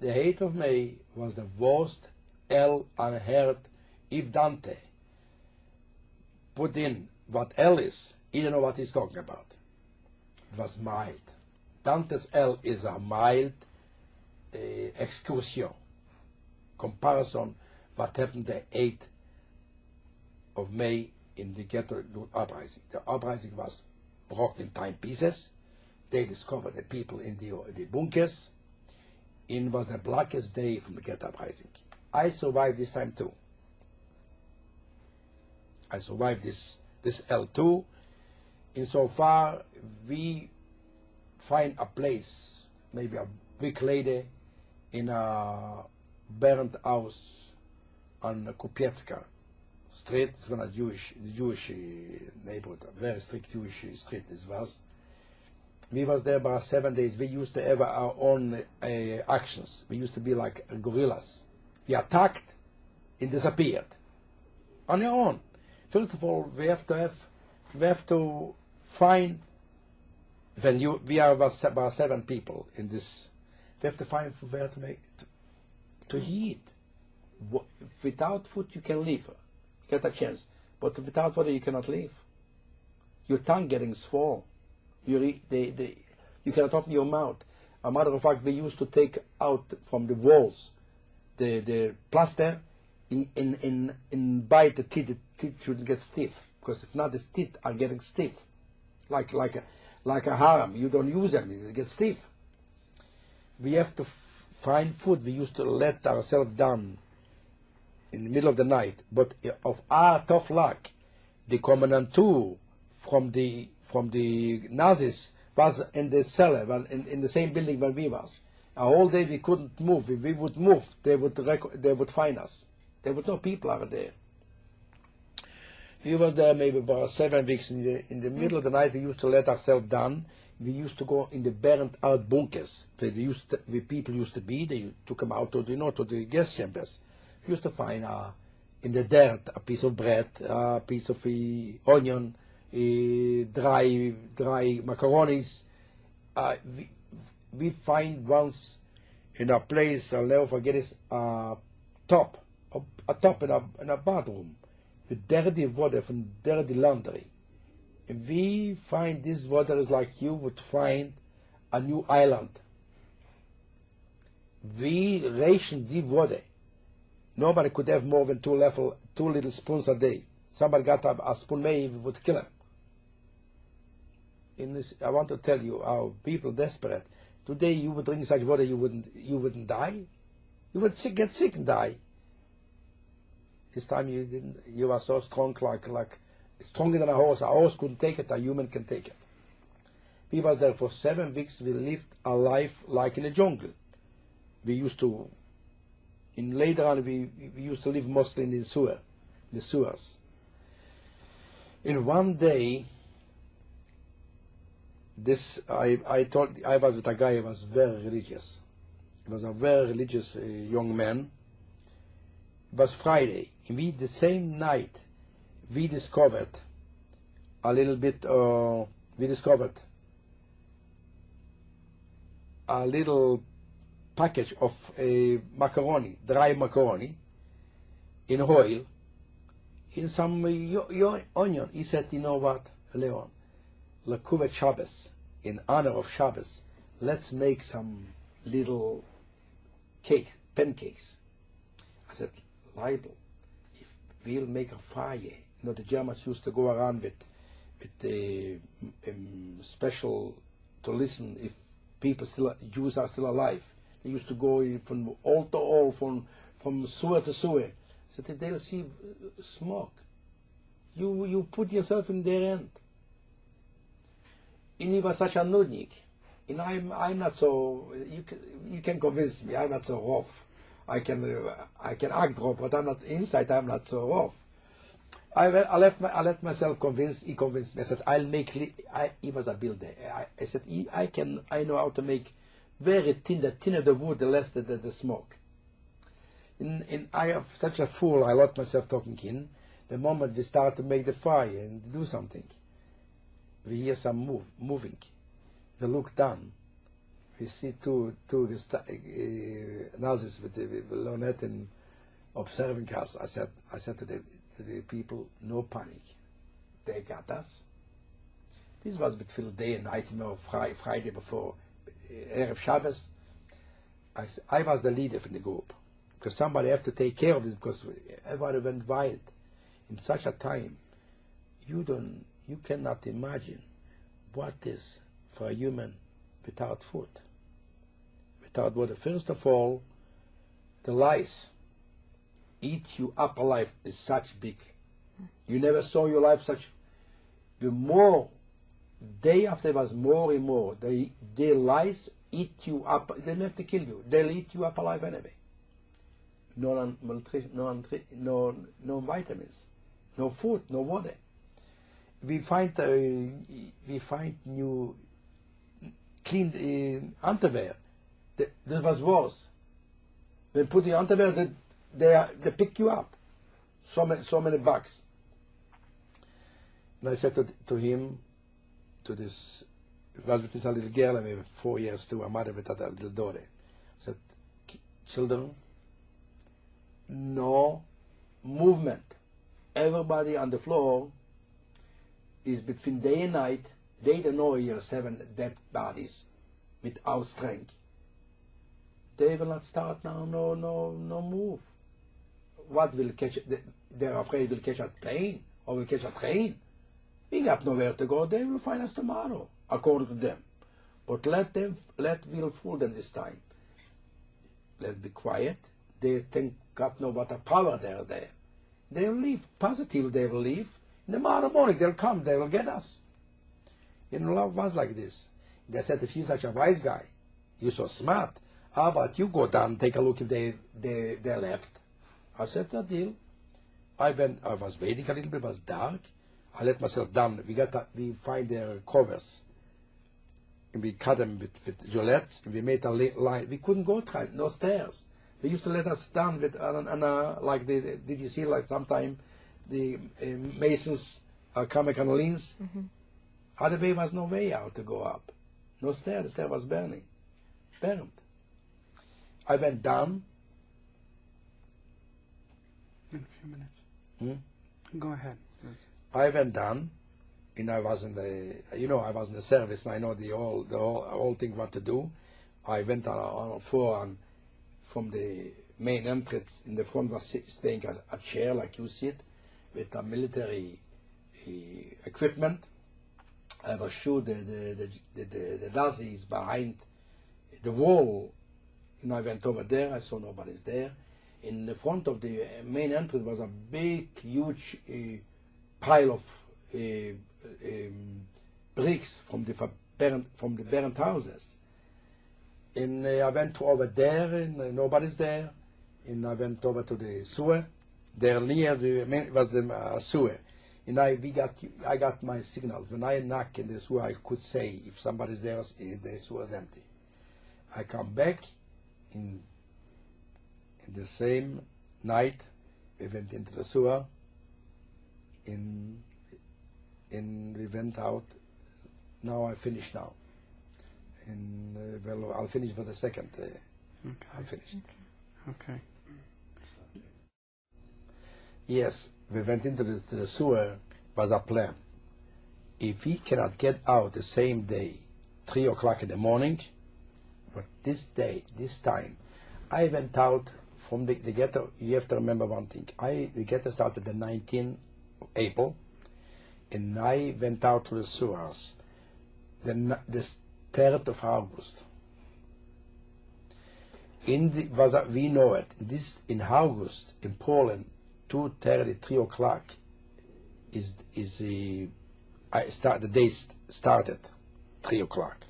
The 8th of May was the worst hell on earth. If Dante put in what hell is, he don't know what he's talking about. It was mild. Dante's hell is a mild excursion, comparison what happened the 8th of May in the ghetto uprising. The uprising was broken in 10 pieces. They discovered the people in the bunkers. It was the blackest day from the ghetto uprising. I survived this time too. I survived this L2. Insofar, we find a place, maybe a week later, in a burned house on Kupiecka Street. It's one of Jewish neighborhood, a very strict Jewish street this was. We was there about 7 days. We used to have our own actions. We used to be like gorillas. We attacked and disappeared on our own. First of all, we have to find. We are about 7 people in this. We have to find where to eat. Without food, you can live. Get a chance, but without water, you cannot live. Your tongue getting swollen. You cannot open your mouth. A matter of fact, we used to take out from the walls the plaster and bite the teeth. The teeth shouldn't get stiff, because if not, the teeth are getting stiff, like a harem. You don't use them; they get stiff. We have to find food. We used to let ourselves down in the middle of the night, but of our tough luck, the commandant too from the Nazis was in the cellar, in the same building where we was. A whole day we couldn't move. If we would move, they would find us. They would know people are there. We were there maybe about 7 weeks. In the middle of the night, we used to let ourselves down. We used to go in the burned out bunkers where people used to be. They took them out to the gas chambers. We used to find in the dirt a piece of bread, a piece of onion, dry macaronis. We find once in a place, I'll never forget it, a top in a bathroom with dirty water from dirty laundry. We find this water is like you would find a new island. we rationed the water. Nobody could have more than two little spoons a day. Somebody got a spoon, maybe would kill him. In this, I want to tell you how people desperate. Today you would drink such water, you wouldn't die. You would get sick and die. This time you didn't. You were so strong, like stronger than a horse. A horse couldn't take it. A human can take it. We was there for 7 weeks. We lived a life like in a jungle. We used to. Later on, we used to live mostly in the sewers. In one day, I was with a guy who was very religious. He was a very religious young man. It was Friday. And the same night, we discovered a little bit, we discovered a little package of macaroni, dry macaroni, in oil, in some onion. He said, you know what, Leon, Lekuvet Shabbos, in honor of Shabbos, let's make some little cakes, pancakes. I said, Leibel, if we'll make a fire, the Germans used to go around with the special to listen if Jews are still alive. They used to go from all to all, from sewer to sewer. So that they'll see smoke. You put yourself in their end. And he was such a nudnik. And I'm not so. You can convince me. I'm not so rough. I can act rough, but I'm not inside. I'm not so rough. I let myself convince. He convinced me. I said, I'll make. He was a builder. I said, I know how to make very thin. The thinner the wood, the less the smoke. And I am such a fool. I let myself talking in. The moment we start to make the fire and do something, we hear some moving. We look down. We see two Nazis with the lorgnette and observing us. I said to the people, no panic. They got us. This was between day and night, Friday before Erev Shabbos. I was the leader in the group because somebody have to take care of this because everybody went wild. In such a time, you cannot imagine what is for a human without food, without water. First of all, the lice eat you up alive is such big. You never saw your life such. The more day after was more and more. The lice eat you up. They don't have to kill you. They'll eat you up alive anyway. No nutrition, no vitamins, no food, no water. We find new clean underwear. That was worse. They put the underwear. They pick you up. So many bugs. And I said to him, to this, it was with this little girl, maybe 4 years too, a mother with a little daughter. I said, children, no movement. Everybody on the floor is between day and night. They don't know here 7 dead bodies without strength. They will not start now, no move. What will catch, they're afraid will catch a plane or will catch a train. We got nowhere to go. They will find us tomorrow, according to them. But we'll fool them this time. Let's be quiet. They think God knows what a power they're there. They'll leave. Positive they will leave. In the tomorrow morning they'll come. They will get us. Love was like this. They said, if you're such a wise guy, you're so smart, how about you go down and take a look if they left? I said, that deal. I was waiting a little bit. It was dark. I let myself down. We find their covers. And we cut them with gillettes. And we made a line. We couldn't go no stairs. They used to let us down with like did you see like sometime the masons come on leans? Mm-hmm. Other way was no way out to go up. No stair. The stair was burned. I went down. In a few minutes. Go ahead. I went down, and I was in I was in the service, and I know the whole thing what to do. I went on the floor, and from the main entrance. In the front was staying a chair like you sit, with a military equipment. I was sure the Nazis behind the wall. And I went over there. I saw nobody's there. In the front of the main entrance was a big, huge pile of bricks from the burnt houses. And I went over there, and nobody's there. And I went over to the sewer. There near the main was the sewer. And I got my signal. When I knock in the sewer, I could say if somebody's there, the sewer is empty. I come back in the same night. We went into the sewer, and we went out. Now I finish now. And well, I'll finish for the second. Okay. I'll finish. Okay. Yes, we went into the sewer. Was a plan. If we cannot get out the same day, 3 o'clock in the morning, but this time, I went out from the ghetto. You have to remember one thing. The ghetto started the 19th of April, and I went out to the sewers the 3rd of August. We know it. In August in Poland, 2:30, 3 o'clock the day started 3 o'clock.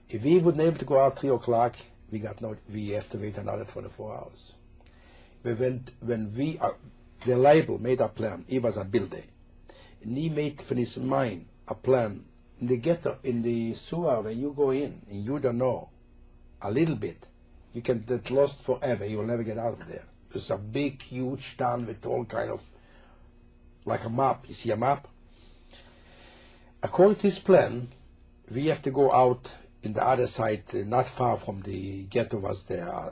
If we wouldn't be able to go out 3 o'clock, we have to wait another 24 hours. The label made a plan. He was a builder, and he made from his mind a plan. In the ghetto, in the sewer, when you go in and you don't know a little bit, you can get lost forever. You will never get out of there. There's a big, huge town with all kind of, like a map. You see a map? According to his plan, we have to go out in the other side, not far from the ghetto was there.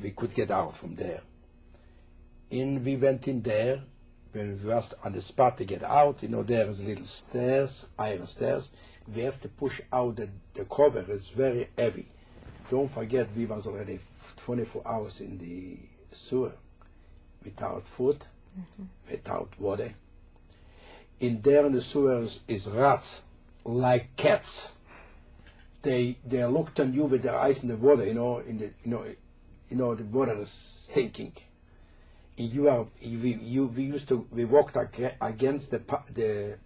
We could get out from there. And we went in there. When we was on the spot to get out, there is little stairs, iron stairs. We have to push out the cover. It's very heavy. Don't forget, we was already 24 hours in the sewer, without food, without water. In there in the sewers is rats, like cats. They looked on you with their eyes in the water. The water is stinking. We walked against the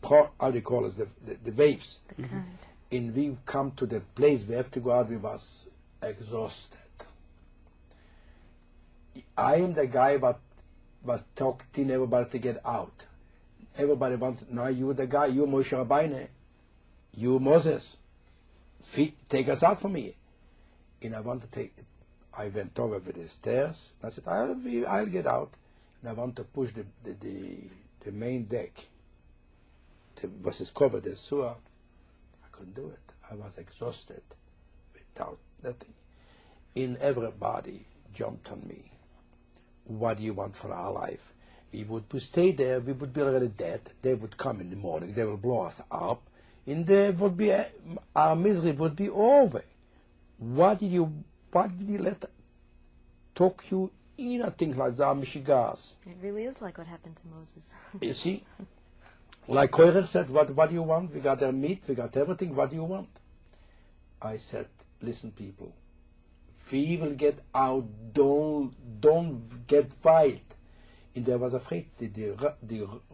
how do you call it, the waves. And we come to the place we have to go out. We was exhausted. I am the guy that was talking everybody to get out. Everybody wants, now you the guy, you Moshe Rabbeinu, you Moses, take us out from here. And I went over with the stairs. I said, I'll get out. And I want to push the main deck. Was covered, the sewer. I couldn't do it. I was exhausted without nothing. And everybody jumped on me. What do you want for our life? We would stay there. We would be already dead. They would come in the morning. They will blow us up. And there would be our misery would be over. What did you let talk you in a thing like that, Mishigas? It really is like what happened to Moses. You see? Like Koirach said, what do you want? We got their meat, we got everything, what do you want? I said, listen people, we will get out, don't get wild. And I was afraid the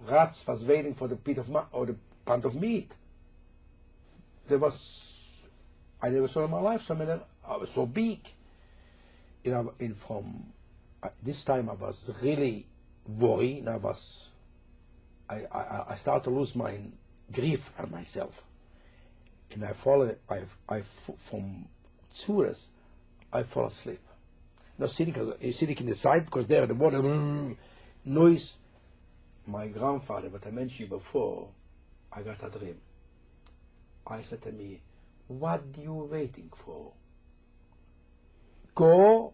rats was waiting for the bit of or the pound of meat. I never saw in my life something I was so big. This time I was really worried, and I started to lose my grief on myself. And from Zures, I fall asleep. Not sitting in the side, because there the water noise. My grandfather, what I mentioned before, I got a dream. I said to me, what are you waiting for? Go,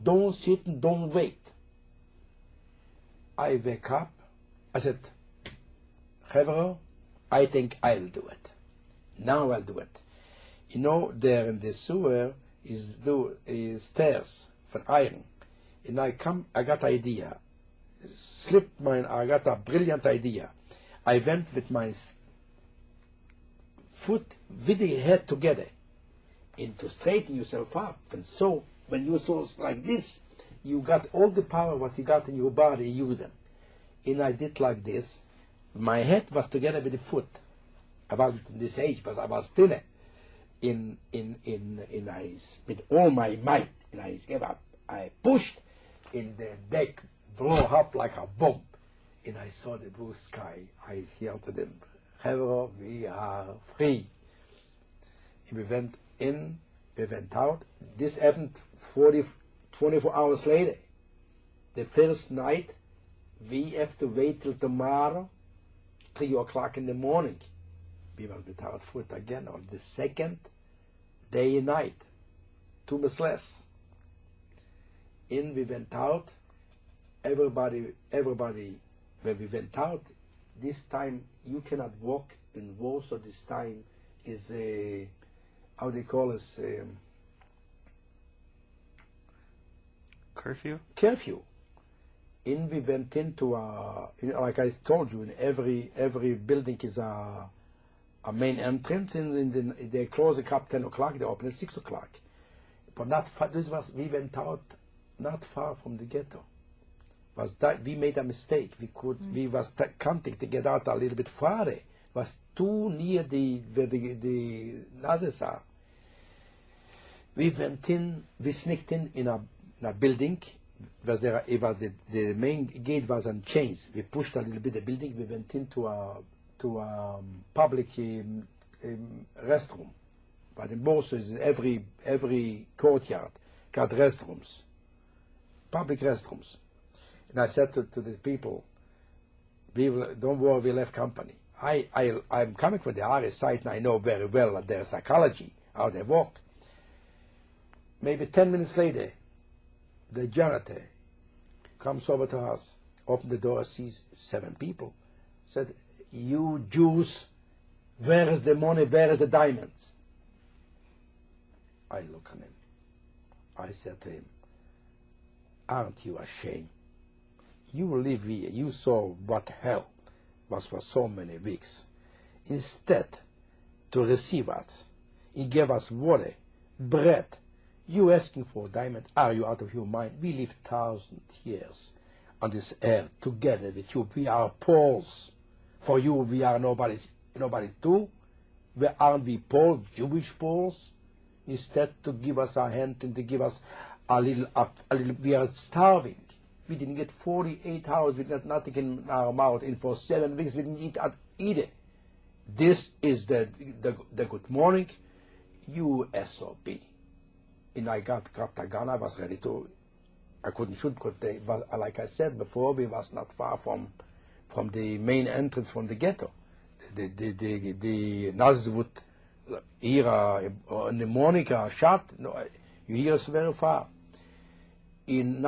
don't sit and don't wait. I wake up, I said, Chevro, I think I'll do it. Now I'll do it. There in the sewer, is stairs from iron. And I got idea. I got a brilliant idea. I went with my foot with the head together and to straighten yourself up. And so when you saw like this, you got all the power what you got in your body, use them. And I did like this. My head was together with the foot. I wasn't in this age, but I was still in I with all my might, and I gave up. I pushed, and the deck blew up like a bomb. And I saw the blue sky. I yelled to them, "Hello, we are free." And we went in, we went out. This happened 24 hours later. The first night, we have to wait till tomorrow, 3 o'clock in the morning. We were without food again on the second day and night, 2 months less. In we went out, everybody, when we went out, this time you cannot walk in Warsaw. This time is how they call it, Curfew? Curfew. In we went into like I told you, in every building is a main entrance, and they close it up 10 o'clock, they open at 6 o'clock. But not far, we went out not far from the ghetto. We made a mistake. We was counting to get out a little bit farther. Was too near where the Nazis are. We went in, we sneaked in a building. The main gate was on chains. We pushed a little bit the building. We went into a public restroom. But in Warsaw, every courtyard got restrooms, public restrooms. And I said to the people, "Don't worry, we'll have company." I'm coming from the Irish side, and I know very well their psychology, how they work. Maybe 10 minutes later, the janitor comes over to us, opens the door, sees 7 people, said, "You Jews, where is the money, where is the diamonds?" I look at him. I said to him, "Aren't you ashamed? You live here, you saw what hell was for so many weeks. Instead, to receive us, he gave us water, bread. You asking for a diamond? Are you out of your mind? We live 1,000 years on this earth together with you. We are Poles. For you, we are nobody's too. Aren't we Poles, Jewish Poles? Instead, to give us a hand and to give us a little, we are starving. We didn't get 48 hours, we got nothing in our mouth, and for 7 weeks we didn't eat either. This is the good morning, you SOB." And I got a gun, I was ready to, I couldn't shoot, but like I said before, we was not far from the main entrance from the ghetto. The Nazis would hear in the morning a shot, no, you hear us very far. And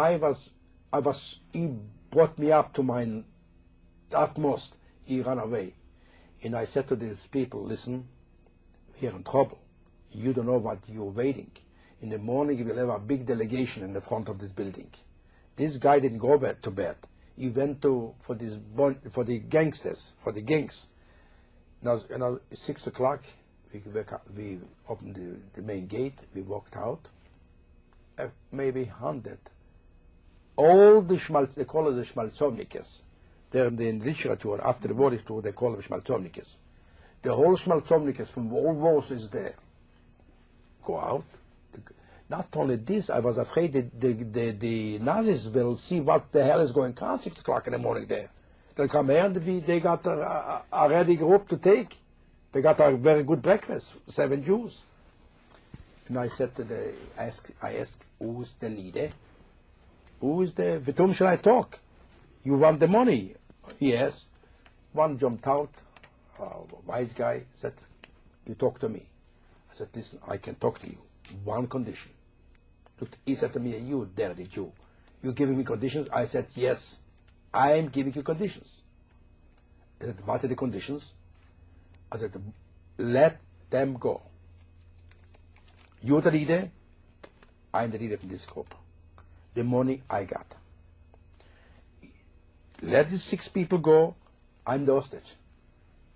he brought me up to my utmost, he ran away. And I said to these people, "Listen, we're in trouble. You don't know what you're waiting. In the morning, we will have a big delegation in the front of this building." This guy didn't go to bed. He went for the gangsters, for the gangs. Now 6 o'clock, we opened the main gate. We walked out. Maybe 100. All the they call it the Schmalzovnikes. They're in the literature, after the war history, they call them Schmalzovnikes. The whole Schmalzovnikes from all wars is there. Go out. Not only this, I was afraid that the Nazis will see what the hell is going on 6 o'clock in the morning there. They'll come here and they got a ready group to take. They got a very good breakfast, 7 Jews. And I said I asked, who's the leader? With whom shall I talk? You want the money? Yes. One jumped out, a wise guy, said, "You talk to me." I said, "Listen, I can talk to you. One condition." He said to me, "You dirty Jew, you giving me conditions?" I said, "Yes, I am giving you conditions." He said, "What are the conditions?" I said, "Let them go. You're the leader. I'm the leader of this group. The money I got. Let these 6 people go, I'm the hostage.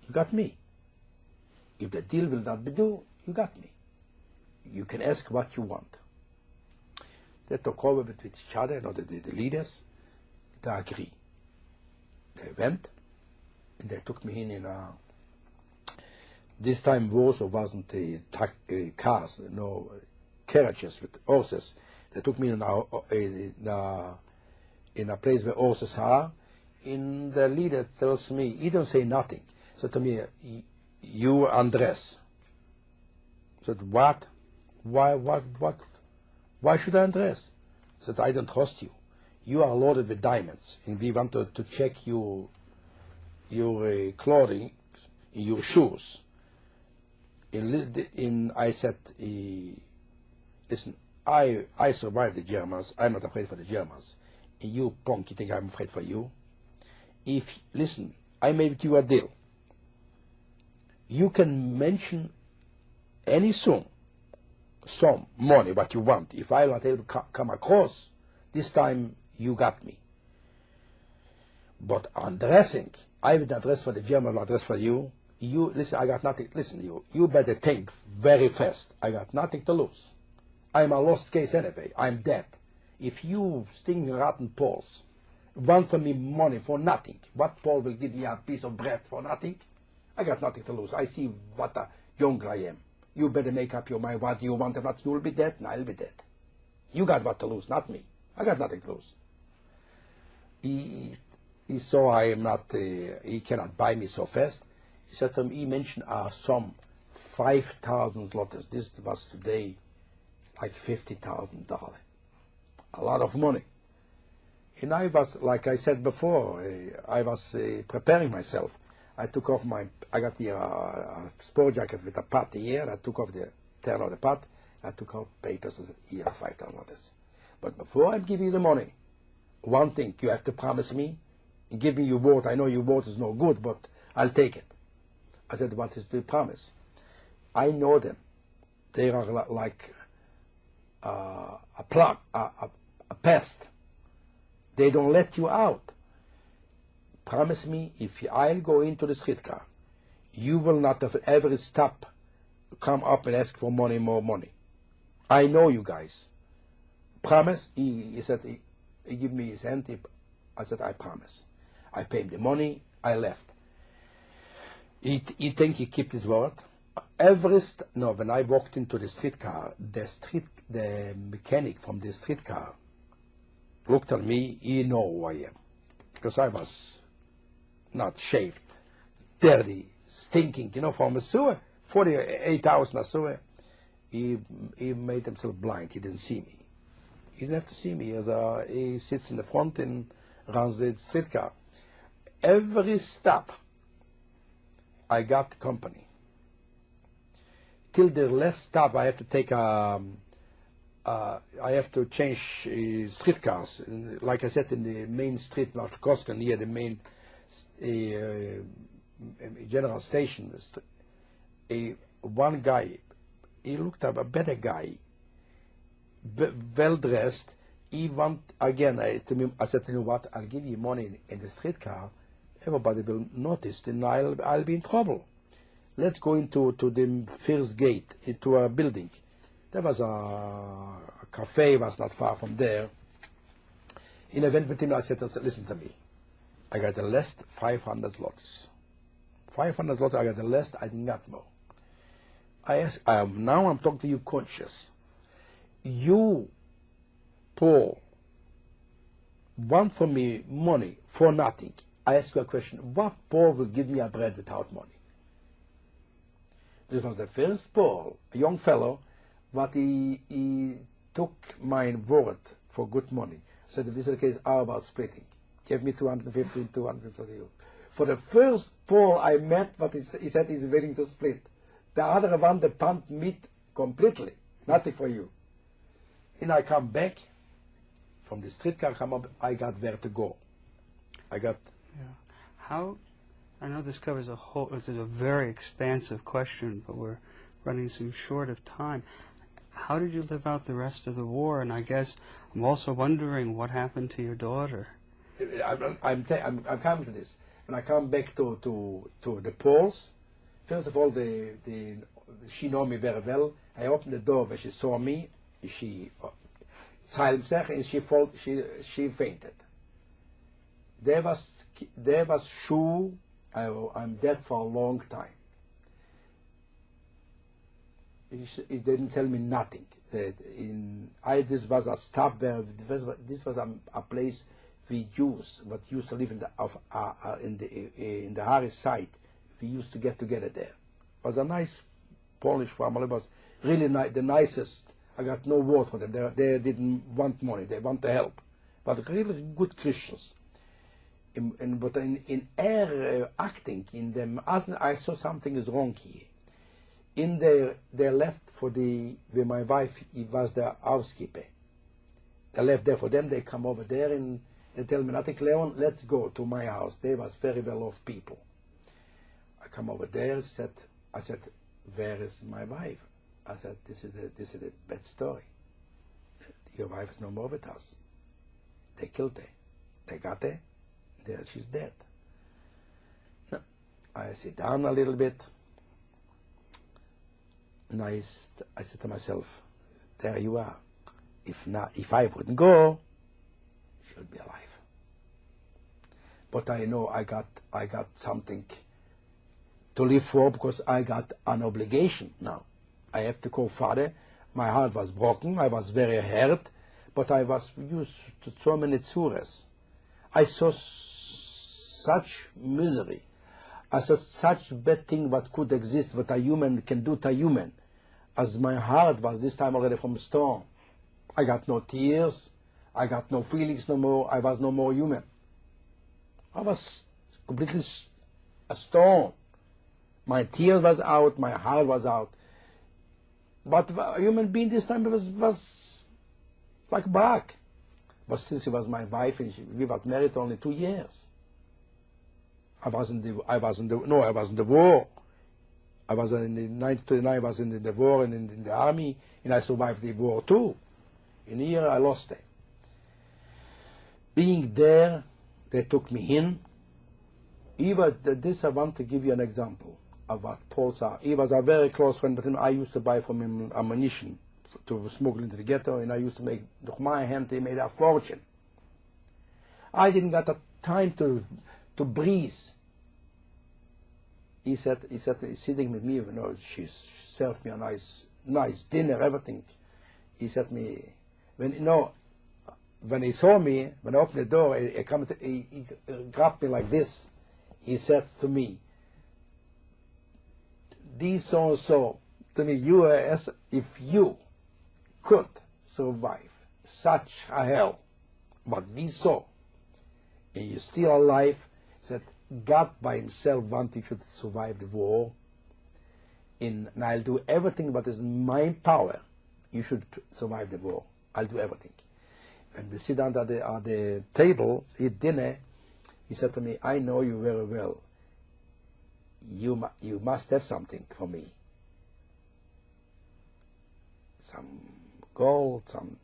You got me. If the deal will not be done, you got me. You can ask what you want. They talk over with each other, the leaders, they agree. They went, and they took me in this time Warsaw wasn't cars, no carriages with horses. They took me in a place where horses are, and the leader tells me, he don't say nothing. So to me, you undress. I said, what? Why should I undress? I said, I don't trust you. You are loaded with diamonds, and we want to check your clothing, your shoes. I said, listen, I survived the Germans. I'm not afraid for the Germans. And you punk, you think I'm afraid for you? Listen, I made with you a deal. You can mention any sum money, what you want. If I not able to come across, this time you got me. But undressing, I will not dress for the German, not dress for you. You, listen, I got nothing. Listen, you better think very fast. I got nothing to lose. I'm a lost case anyway. I'm dead. If you sting rotten Poles, want from me money for nothing, what Paul will give me a piece of bread for nothing? I got nothing to lose. I see what a jungle I am. You better make up your mind what you want. If not, you'll be dead, and I'll be dead. You got what to lose, not me. I got nothing to lose. He saw I am not, he cannot buy me so fast. He said to me, he mentioned a sum, 5,000 zlotys. This was today like $50,000. A lot of money. And I was, like I said before, I was preparing myself. I took off I got the sport jacket with a pat here. I took off the tail of the pat. I took out papers and said, here's 5,000 zlotys. But before I give you the money, one thing, you have to promise me, and give me your word. I know your word is no good, but I'll take it. I said, what is the promise? I know them. They are like a pest. They don't let you out. Promise me, if I'll go into the streetcar, you will not ever stop, come up and ask for money, more money. I know you guys. Promise? He said, he gave me his hand. I said, I promise. I paid the money. I left. He think he kept his word. When I walked into the streetcar, the mechanic from the streetcar looked at me. He know who I am, because I was not shaved, dirty, stinking, from a sewer. 48 hours in a sewer. He made himself blind. He didn't see me. He didn't have to see me. He sits in the front and runs the streetcar. Every stop, I got company. Till the last stop, I have to take I have to change streetcars. Like I said, in the main street, Markowska, near the main general station, one guy, he looked up, a better guy, well dressed. He want again. I said, you know what? I'll give you money in the streetcar. Everybody will notice, and I'll be in trouble. Let's go into the first gate, into a building. There was a cafe, was not far from there. In a went with him, I said, listen to me. I got the last 500 zlotys. 500 zlotys, I got the last, I didn't got more. I asked, now I'm talking to you conscious. You, Paul, want from me money for nothing. I ask you a question. What Paul will give me a bread without money? This was the first Paul, a young fellow, but he took my word for good money. So in this case, how about splitting? Give me 250, 200 for you. For the first Paul I met, but he said he's willing to split. The other one, the pumped meat completely. Nothing for you. And I come back from the streetcar, come up, I got where to go. Yeah. How, I know this covers it's a very expansive question, but we're running some short of time. how did you live out the rest of the war? And I guess I'm also wondering what happened to your daughter. I'm coming to this. When I come back to the Poles, first of all, she know me very well. I opened the door when she saw me. She and she fainted. There was sure I'm dead for a long time. It didn't tell me nothing. This was a stop where this was a place we Jews what used to live in the Harris side. We used to get together there. It was a nice Polish family. It was really the nicest. I got no word for them. They didn't want money. They want to help, but really good Christians. But in their acting, in them, I saw something is wrong here. They left for where my wife was the housekeeper. They left there for them. They come over there and they tell me nothing. Leon, let's go to my house. They was very well off people. I come over there. I said, where is my wife? I said, this is a bad story. Your wife is no more with us. They killed her. They got her. There she's dead. No. I sit down a little bit. And I said to myself, there you are. If I wouldn't go, she would be alive. But I know I got something to live for because I got an obligation now. I have to call Father. My heart was broken. I was very hurt, but I was used to so many tzures. I saw such misery. I saw such bad thing what could exist, what a human can do to a human. As my heart was this time already from stone. I got no tears. I got no feelings no more. I was no more human. I was completely a stone. My tears was out. My heart was out. But a human being this time was like back. But since she was my wife and we were married only 2 years. I was in the war. I was in the 1939. I was in the war and in the army, and I survived the war too. In a year I lost it. Being there, they took me in. This I want to give you an example of what Poles are. He was a very close friend, but I used to buy from him ammunition to smuggle into the ghetto, and I used to make, with my hand, he made a fortune. I didn't get the time to breathe. He said, he's sitting with me, she served me a nice dinner, everything. He said me, when he saw me, when I opened the door, he grabbed me like this. He said to me, this so-and-so, to me, if you could survive such a hell, what we saw, and you're still alive, he said, God by himself wanted you to survive the war, and I'll do everything what is in my power. You should survive the war. I'll do everything. When we sit down at the table, eat dinner, he said to me, I know you very well. You must have something for me. Some gold, some...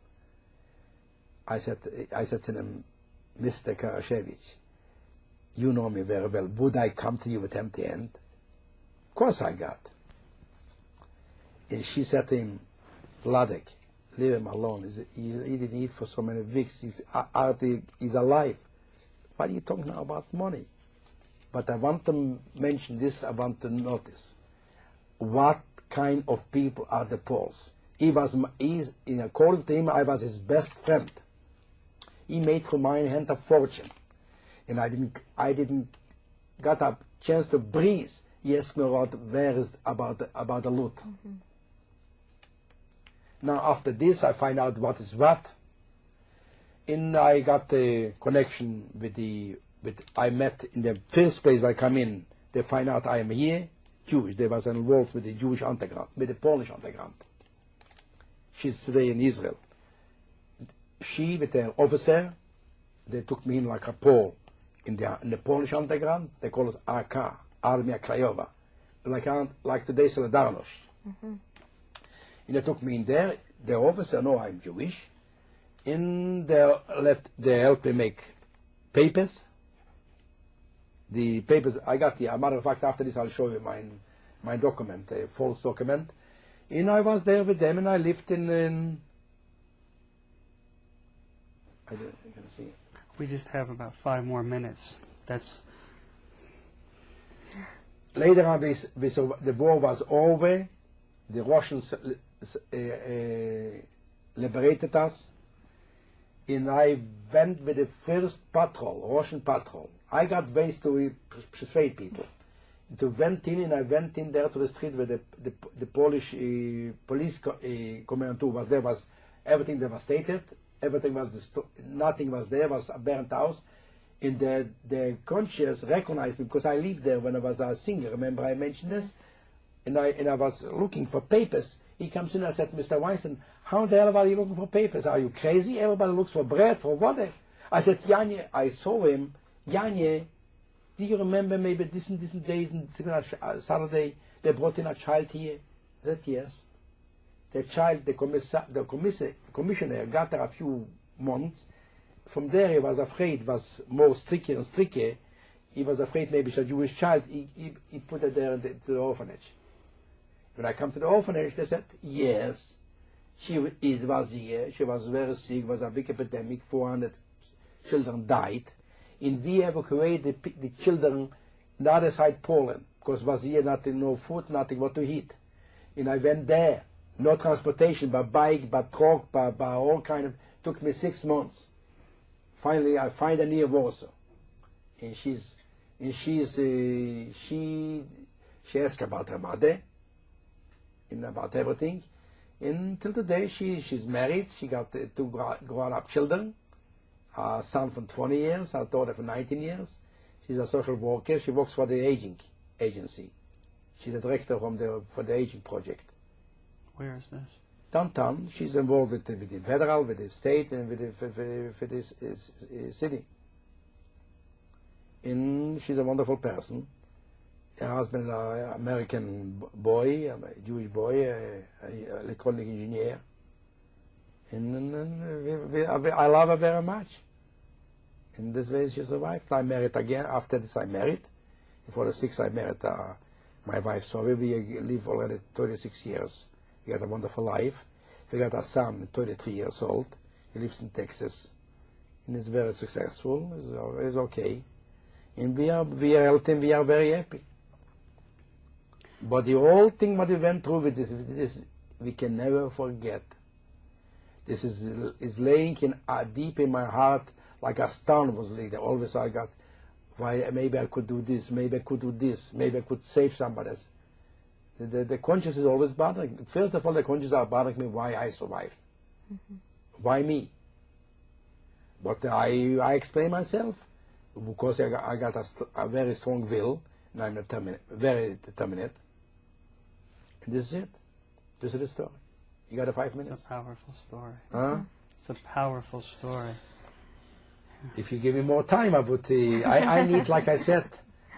I said to him, Mr. Karashevich, you know me very well. Would I come to you with empty hand? Of course I got. And she said to him, Vladek, leave him alone. He didn't eat for so many weeks. He's alive. What are you talking now about money? But I want to mention this, I want to notice. What kind of people are the Poles? According to him, I was his best friend. He made from my hand a fortune. And I didn't got a chance to breathe. He asked me about the loot. Mm-hmm. Now after this, I find out what is what. And I got the connection I met in the first place when I come in. They find out I am here, Jewish. They was involved with the Jewish underground, with the Polish underground. She's today in Israel. She with the officer, they took me in like a Pole. In the Polish underground, they call us AK, Armia Krajowa. Like today, Solidarność. Mm-hmm. And they took me in there. The officer know I'm Jewish. And they helped me make papers. The papers, I got the, as a matter of fact, after this I'll show you my document, a false document. And I was there with them, and I lived in I can see it. We just have about 5 more minutes. That's Later on, the war was over. The Russians liberated us. And I went with the first patrol, Russian patrol. I got ways to persuade people. I went in there to the street where the Polish police command was there. Was everything devastated. Everything was nothing was there. Was a burnt house. And the conscience recognized me because I lived there when I was a singer. Remember I mentioned this? And I was looking for papers. He comes in and I said, Mr. Weinstein, how the hell are you looking for papers? Are you crazy? Everybody looks for bread, for water. I said, Janje, I saw him. Janje, do you remember maybe this days and Saturday they brought in a child here? That yes. The child, the commissioner got there a few months. From there he was afraid, was more stricter and stricter. He was afraid maybe it's a Jewish child. He put it there to the orphanage. When I come to the orphanage, they said, yes, she was here. She was very sick. It was a big epidemic. 400 children died. And we evacuated the children the other side Poland because was here nothing, no food, nothing what to eat. And I went there. No transportation, by bike, by truck, by all kind of. Took me 6 months. Finally, I find her near Warsaw, and she asked about her mother, and about everything. And till today, she's married. She got 2 grown-up children, a son from 20 years, a daughter for 19 years. She's a social worker. She works for the aging agency. She's the director for the aging project. Where is this? Downtown. She's involved with the federal, with the state, and with this city. And she's a wonderful person. Her husband is an American boy, a Jewish boy, an electronic engineer. And I love her very much. In this way, she survived. I married again. After this, I married. Before the 6th, I married my wife. So we live already 36 years. We had a wonderful life. We got a son, 33 years old. He lives in Texas. And he's very successful. He's okay. And we are healthy and we are very happy. But the whole thing what we went through with this we can never forget. This is laying deep in my heart like a stone was laid there. Always I got, why maybe I could do this, maybe I could do this, maybe I could save somebody else. The conscience is always bothering me. First of all, the conscience are bothering me why I survived. Mm-hmm. Why me? But I explain myself because I got a very strong will and I'm very determined. And this is it. This is the story. You got 5 minutes? It's a powerful story. Huh? It's a powerful story. If you give me more time, I would. I need, like I said,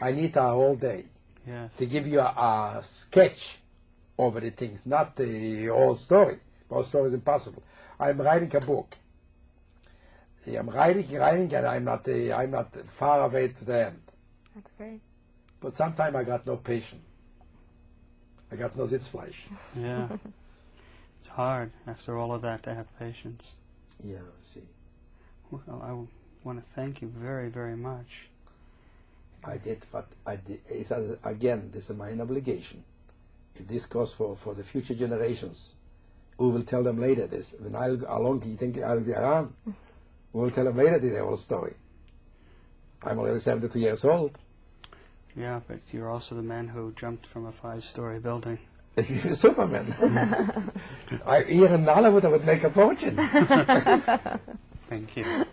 I need a whole day. Yes. To give you a sketch over the things, not the whole story. The whole story is impossible. I'm writing a book. I'm writing, and I'm not far away to the end. That's great. But sometimes I got no patience. I got no sitzfleisch. Yeah. It's hard after all of that to have patience. Yeah, see. Well, I want to thank you very, very much. I did what I did. Again, this is my obligation. If this goes for the future generations, we will tell them later this. When how long do you think I'll be around? We will tell them later the whole story. I'm already 72 years old. Yeah, but you're also the man who jumped from a 5-story building. Superman. Here in Hollywood, I would make a fortune. Thank you. Not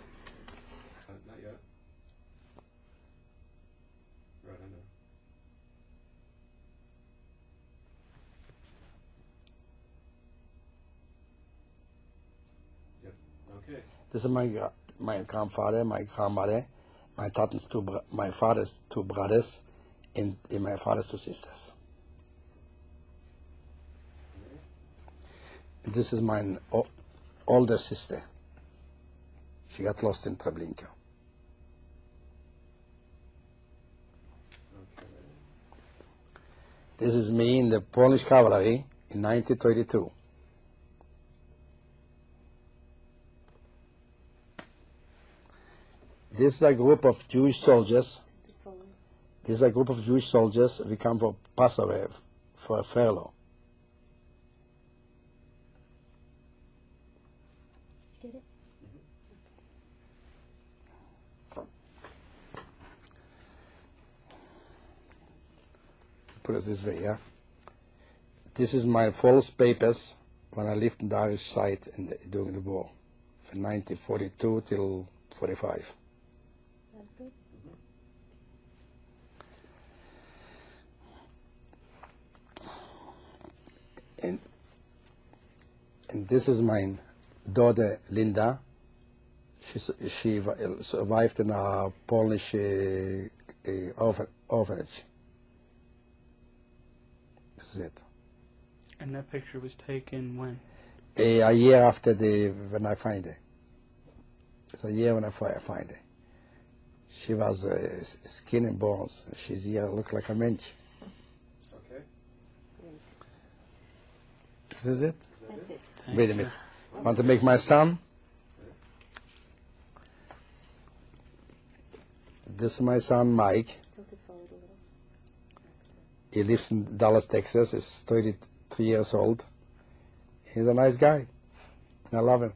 yet. Right, I know. Yep. Okay. This is my grandfather, my grandmother, my father's 2 brothers, and my father's 2 sisters. This is my older sister. She got lost in Treblinka. Okay. This is me in the Polish cavalry in 1932. This is a group of Jewish soldiers. This is a group of Jewish soldiers. We come for Passover, for a furlough. Get it? Put it this way, yeah. This is my false papers when I lived in the Irish side during the war, from 1942 till 45. That's good. And this is my daughter Linda. She survived in a Polish orphanage. This is it. And that picture was taken when? A year after when I find her. It's a year when I find her. She was skin and bones. She's here, look like a mensch. Okay. This is it. That's it. Wait a minute. Want to make my son? This is my son, Mike. Tilt it forward a little. He lives in Dallas, Texas. He's 33 years old. He's a nice guy. I love him.